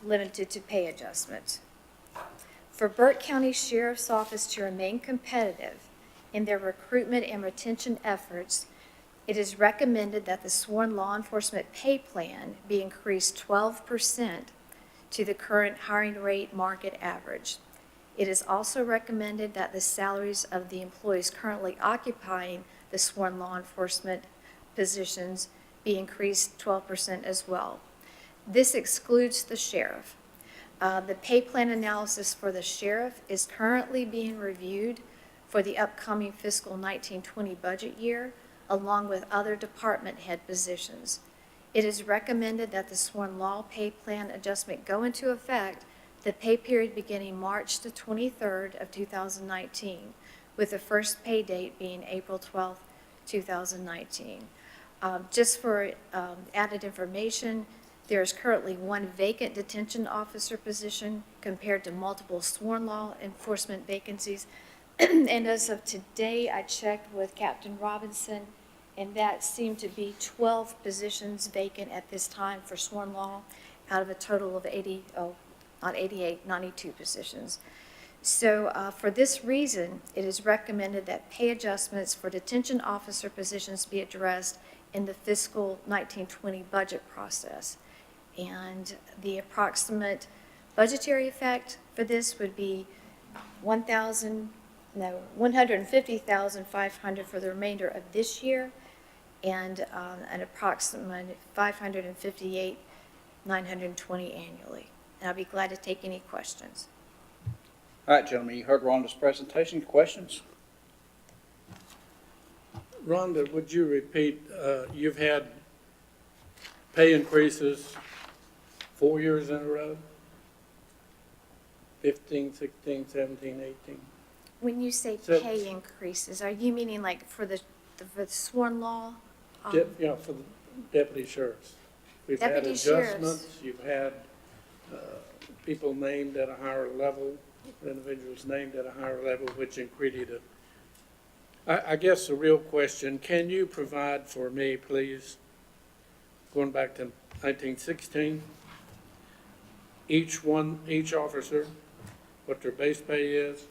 limited to pay adjustments. For Burke County Sheriff's Office to remain competitive in their recruitment and retention efforts, it is recommended that the sworn law enforcement pay plan be increased 12% to the current hiring rate market average. It is also recommended that the salaries of the employees currently occupying the sworn law enforcement positions be increased 12% as well. This excludes the sheriff. The pay plan analysis for the sheriff is currently being reviewed for the upcoming fiscal 1920 budget year, along with other department head positions. It is recommended that the sworn law pay plan adjustment go into effect the pay period beginning March the 23rd of 2019, with the first pay date being April 12th, 2019. Just for added information, there is currently one vacant detention officer position compared to multiple sworn law enforcement vacancies. And as of today, I checked with Captain Robinson, and that seemed to be 12 positions vacant at this time for sworn law out of a total of 92 positions. So for this reason, it is recommended that pay adjustments for detention officer positions be addressed in the fiscal 1920 budget process. And the approximate budgetary effect for this would be $150,500 for the remainder of this year, and an approximate $558 $920 annually. And I'll be glad to take any questions. All right, gentlemen, you heard Rhonda's presentation. Questions? Rhonda, would you repeat, you've had pay increases 4 years in a row? 15, 16, 17, 18? When you say So- pay increases, are you meaning like for the sworn law? For the deputy sheriffs. We've had Deputy sheriffs. adjustments, you've had people named at a higher level, individuals named at a higher level, which increased it. I guess the real question, can you provide for me, please, going back to 1916, each officer, what their base pay is,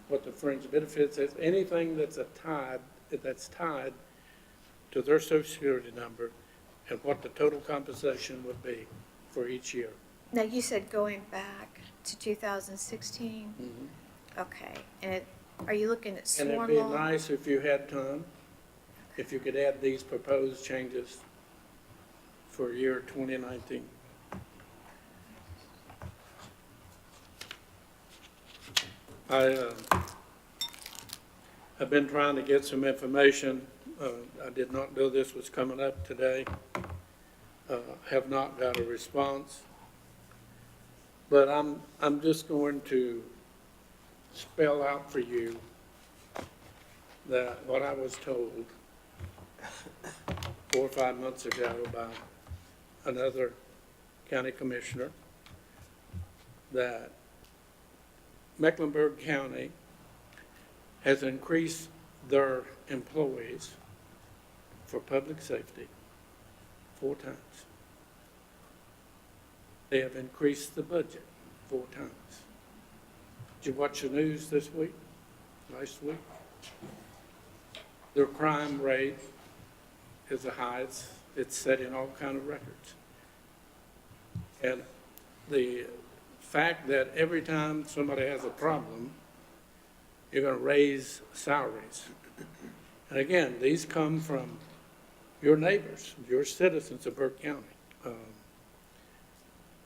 what the fringe benefits is, anything that's tied to their social security number, and what the total compensation would be for each year. Now, you said going back to 2016? Okay, and are you looking at And it'd sworn be law? nice if you had time, if you could add these proposed changes for year 2019. I've been trying to get some information. I did not know this was coming up today. Have not got a response. But I'm just going to spell out for you that what I was told 4 or 5 months ago by another county commissioner, that Mecklenburg County has increased their employees for public safety 4 times. They have increased the budget 4 times. Did you watch the news this week, last week? Their crime rate is the highest it's setting all kind of records. And the fact that every time somebody has a problem, you're going to raise salaries. And again, these come from your neighbors, your citizens of Burke County.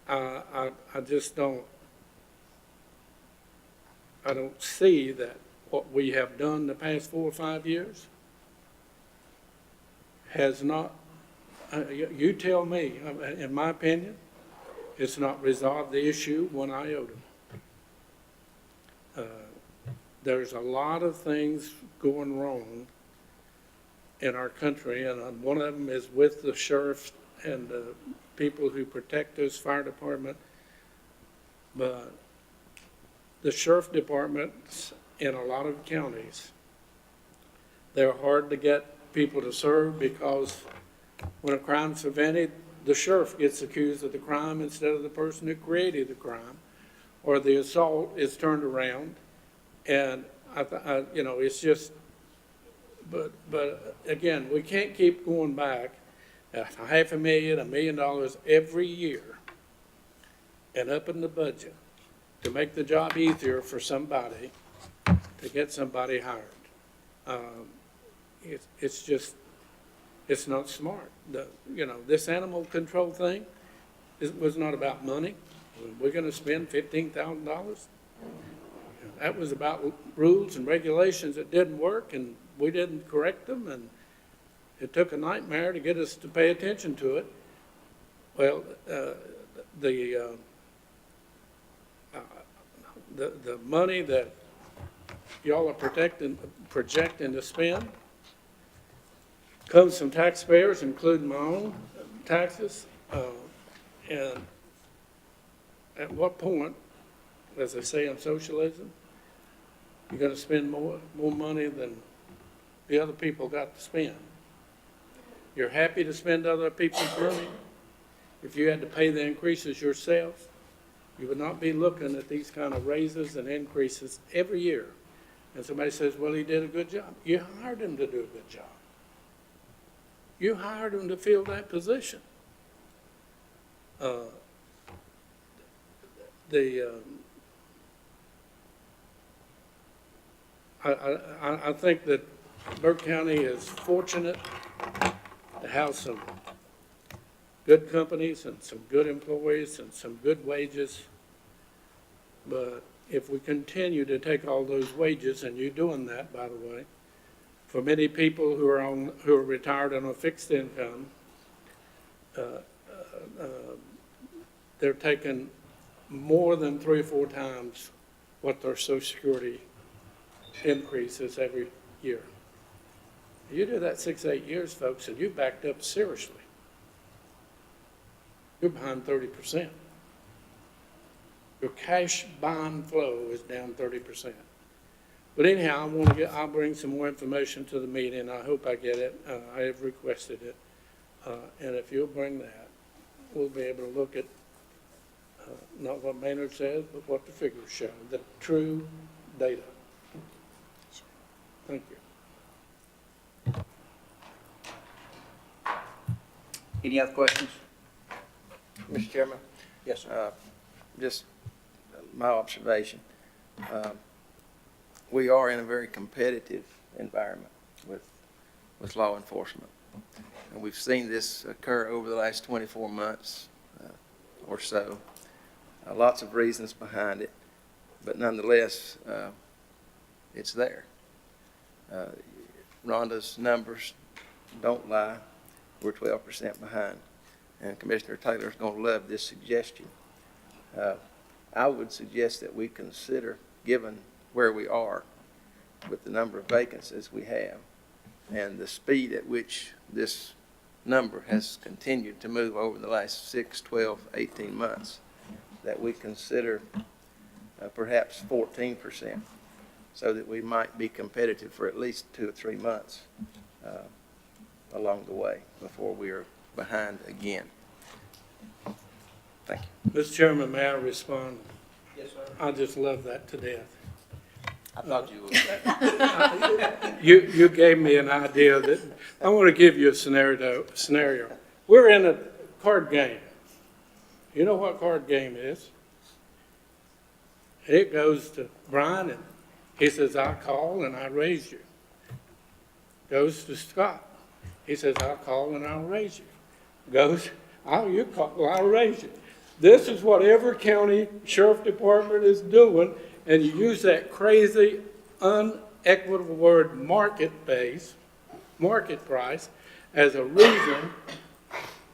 I just don't see that what we have done the past 4 or 5 years has not, you tell me, in my opinion, it's not resolved the issue 1 iota. There's a lot of things going wrong in our country, and one of them is with the sheriff and the people who protect us, fire department. But the sheriff departments in a lot of counties, they're hard to get people to serve because when a crime's prevented, the sheriff gets accused of the crime instead of the person who created the crime, or the assault is turned around. And it's just, but again, we can't keep going back at $500,000, $1 million every year and upping the budget to make the job easier for somebody to get somebody hired. It's just, it's not smart. This animal control thing was not about money. We're going to spend $15,000. That was about rules and regulations that didn't work, and we didn't correct them, and it took a nightmare to get us to pay attention to it. Well, the money that y'all are projecting to spend comes from taxpayers, including my own taxes. And at what point, as they say in socialism, you're going to spend more money than the other people got to spend? You're happy to spend other people's money. If you had to pay the increases yourself, you would not be looking at these kind of raises and increases every year. And somebody says, well, he did a good job. You hired him to do a good job. You hired him to fill that position. I think that Burke County is fortunate to have some good companies and some good employees and some good wages. But if we continue to take all those wages, and you're doing that, by the way, for many people who are retired on a fixed income, they're taking more than 3 or 4 times what their Social Security increase is every year. You do that 6, 8 years, folks, and you backed up seriously. You're behind 30%. Your cash bond flow is down 30%. But anyhow, I'll bring some more information to the meeting. I hope I get it. I have requested it. And if you'll bring that, we'll be able to look at not what Maynard says, but what the figures show, the true data. Thank you. Any other questions? Mr. Chairman? Yes, sir. Just my observation, we are in a very competitive environment with law enforcement. And we've seen this occur over the last 24 months or so. Lots of reasons behind it, but nonetheless, it's there. Rhonda's numbers don't lie. We're 12% behind. And Commissioner Taylor's going to love this suggestion. I would suggest that we consider, given where we are with the number of vacancies we have and the speed at which this number has continued to move over the last 6, 12, 18 months, that we consider perhaps 14%, so that we might be competitive for at least 2 or 3 months along the way before we are behind again. Thank you. Mr. Chairman, may I respond? Yes, sir. I just love that to death. I thought you would. You gave me an idea that, I want to give you a scenario. We're in a card game. You know what card game is? It goes to Brian, and he says, I call and I raise you. Goes to Scott. He says, I'll call and I'll raise you. Goes, you call, well, I'll raise you. This is what every county sheriff department is doing, and you use that crazy, unequitable word market price, as a reason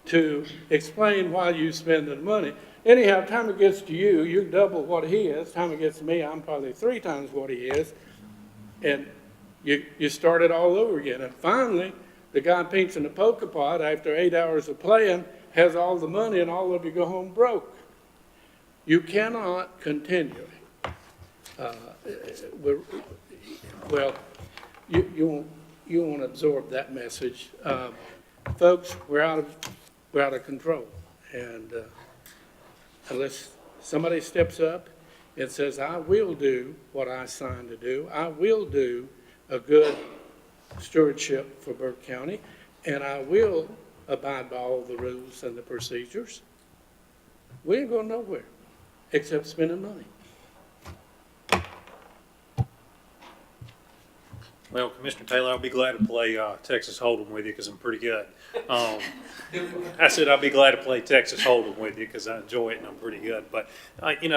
to explain why you spend the money. Anyhow, time it gets to you, you double what he is. Time it gets to me, I'm probably 3 times what he is. And you start it all over again. And finally, the guy pinks in the poker pot after 8 hours of playing, has all the money, and all of you go home broke. You cannot continue. You won't absorb that message. Folks, we're out of control. And unless somebody steps up and says, I will do what I signed to do, I will do a good stewardship for Burke County, and I will abide by all the rules and the procedures, we ain't going nowhere except spending money. Well, Commissioner Taylor, I'll be glad to play Texas Hold'em with you because I'm pretty good. I said I'll be glad to play Texas Hold'em with you because I enjoy it and I'm pretty good. But, and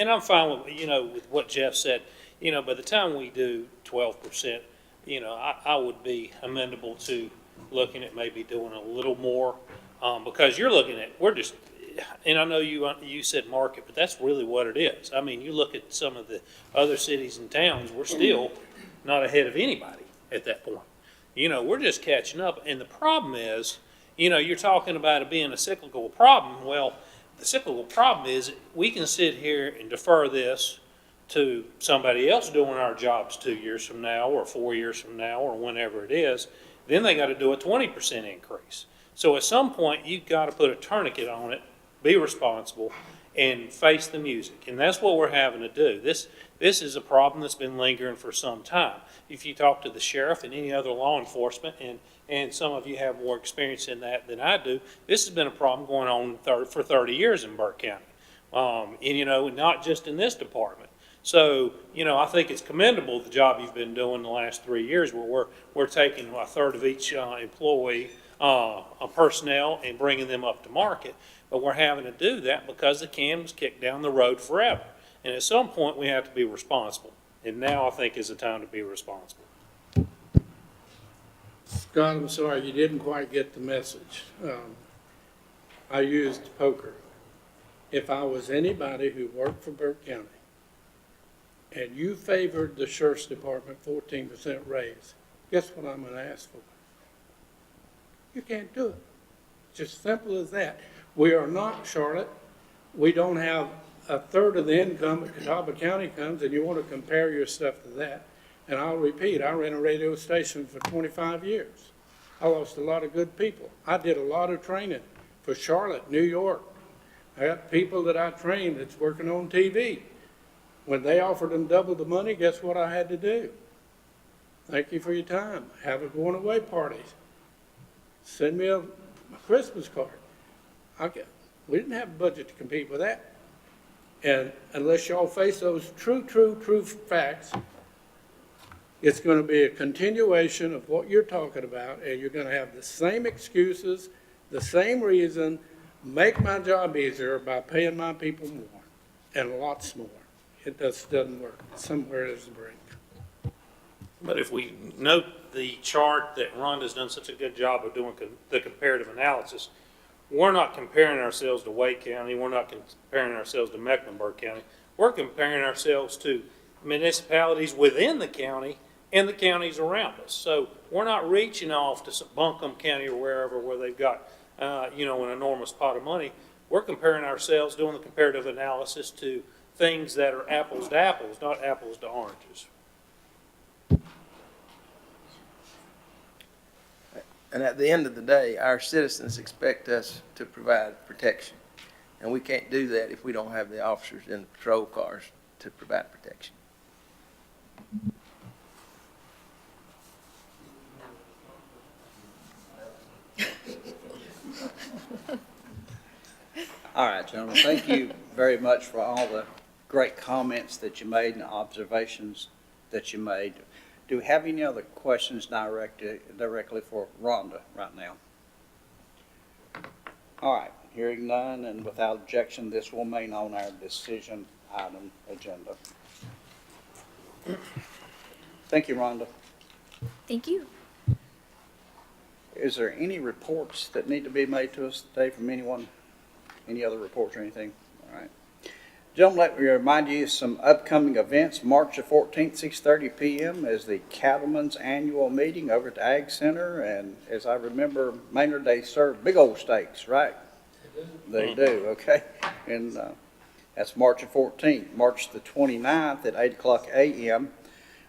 I'm fine with, with what Jeff said. By the time we do 12%, I would be amenable to looking at maybe doing a little more because you're looking at, and I know you said market, but that's really what it is. I mean, you look at some of the other cities and towns, we're still not ahead of anybody at that point. We're just catching up. And the problem is, you're talking about it being a cyclical problem. Well, the cyclical problem is we can sit here and defer this to somebody else doing our jobs 2 years from now or 4 years from now or whenever it is. Then they got to do a 20% increase. So at some point, you've got to put a tourniquet on it, be responsible, and face the music. And that's what we're having to do. This is a problem that's been lingering for some time. If you talk to the sheriff and any other law enforcement, and some of you have more experience in that than I do, this has been a problem going on for 30 years in Burke County. And not just in this department. So, I think it's commendable the job you've been doing the last 3 years where we're taking a third of each employee personnel and bringing them up to market. But we're having to do that because the can was kicked down the road forever. And at some point, we have to be responsible. And now I think is the time to be responsible. Scott, I'm sorry, you didn't quite get the message. I used poker. If I was anybody who worked for Burke County, and you favored the Sheriff's Department 14% raise, guess what I'm gonna ask for? You can't do it. Just simple as that. We are not Charlotte. We don't have a third of the income that Catawba County comes, and you want to compare your stuff to that. And I'll repeat, I ran a radio station for 25 years. I lost a lot of good people. I did a lot of training for Charlotte, New York. I got people that I trained that's working on TV. When they offered them double the money, guess what I had to do? Thank you for your time. Have a going away party. Send me a Christmas card. We didn't have a budget to compete with that. And unless y'all face those true facts, it's going to be a continuation of what you're talking about, and you're going to have the same excuses, the same reason, make my job easier by paying my people more, and lots more. It just doesn't work. Somewhere there's a break. But if we note the chart that Rhonda's done such a good job of doing the comparative analysis, we're not comparing ourselves to Wake County, we're not comparing ourselves to Mecklenburg County. We're comparing ourselves to municipalities within the county and the counties around us. So we're not reaching off to Buncombe County or wherever where they've got, an enormous pot of money. We're comparing ourselves, doing the comparative analysis to things that are apples to apples, not apples to oranges. And at the end of the day, our citizens expect us to provide protection. And we can't do that if we don't have the officers in the patrol cars to provide protection. All right, gentlemen, thank you very much for all the great comments that you made and observations that you made. Do we have any other questions directly for Rhonda right now? All right, hearing none and without objection, this will remain on our decision item agenda. Thank you, Rhonda. Thank you. Is there any reports that need to be made to us today from anyone? Any other reports or anything? All right. Gentlemen, let me remind you of some upcoming events. March the 14th, 6:30 p.m. is the Cattlemen's Annual Meeting over at the Ag Center. And as I remember, Maynard, they serve big old steaks, right? They do, okay. And that's March the 14th. March the 29th at 8 o'clock a.m.,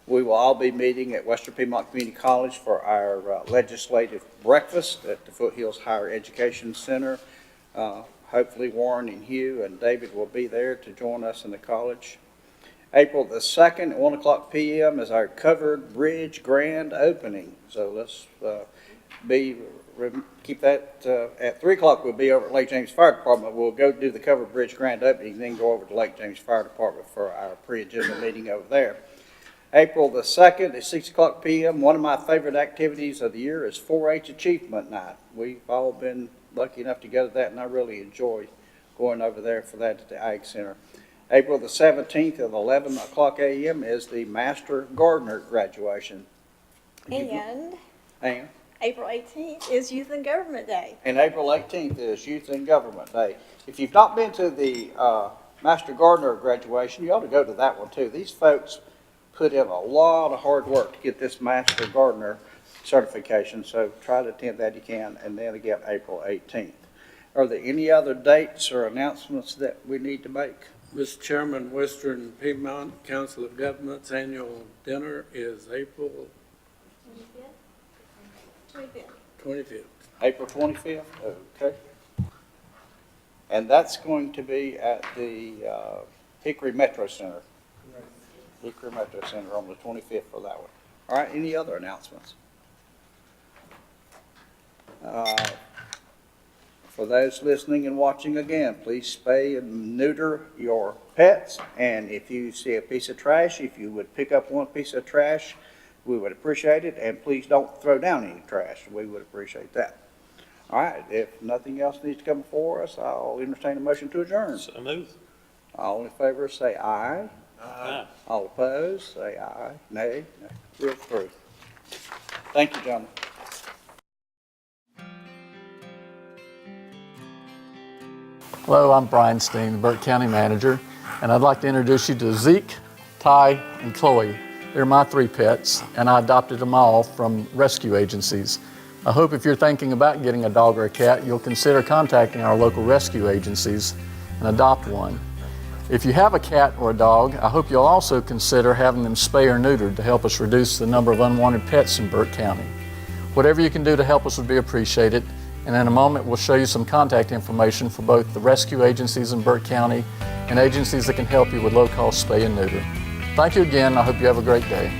we will all be meeting at Western Piedmont Community College for our legislative breakfast at the Foothills Higher Education Center. Hopefully Warren and Hugh and David will be there to join us in the college. April the 2nd at 1 o'clock p.m. is our Covered Bridge grand opening. So let's keep that at 3 o'clock. We'll be over at Lake James Fire Department. We'll go do the Covered Bridge grand opening, then go over to Lake James Fire Department for our pre-agenda meeting over there. April the 2nd at 6 o'clock p.m. One of my favorite activities of the year is 4-H Achievement Night. We've all been lucky enough to go to that, and I really enjoy going over there for that at the Ag Center. April the 17th at 11 o'clock a.m. is the Master Gardener graduation. And And April 18th is Youth and Government Day. April 18th is Youth and Government Day. If you've not been to the Master Gardener graduation, you ought to go to that one too. These folks put in a lot of hard work to get this Master Gardener certification, so try to attend that if you can, and then again April 18th. Are there any other dates or announcements that we need to make? Mr. Chairman, Western Piedmont Council of Governments annual dinner is April 25th. April 25th, okay. And that's going to be at the Hickory Metro Center. Hickory Metro Center on the 25th for that one. All right, any other announcements? For those listening and watching again, please spay and neuter your pets. And if you see a piece of trash, if you would pick up one piece of trash, we would appreciate it. And please don't throw down any trash. We would appreciate that. All right, if nothing else needs to come before us, I'll entertain a motion to adjourn. So move. All in favor, say aye. Aye. All opposed, say aye. Nay. We're approved. Thank you, gentlemen. Hello, I'm Brian Steen, the Burke County Manager, and I'd like to introduce you to Zeke, Ty, and Chloe. They're my 3 pets, and I adopted them all from rescue agencies. I hope if you're thinking about getting a dog or a cat, you'll consider contacting our local rescue agencies and adopt one. If you have a cat or a dog, I hope you'll also consider having them spay or neutered to help us reduce the number of unwanted pets in Burke County. Whatever you can do to help us would be appreciated, and in a moment we'll show you some contact information for both the rescue agencies in Burke County and agencies that can help you with low-cost spay and neuter. Thank you again, I hope you have a great day.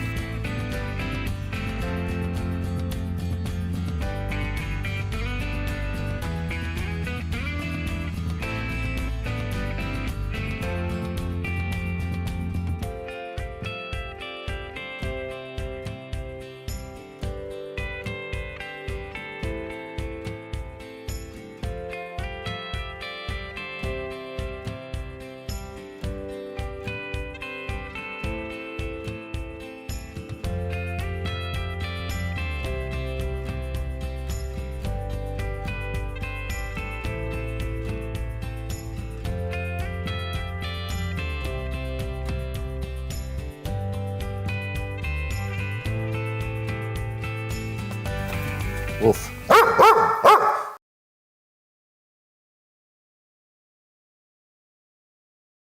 Wolf.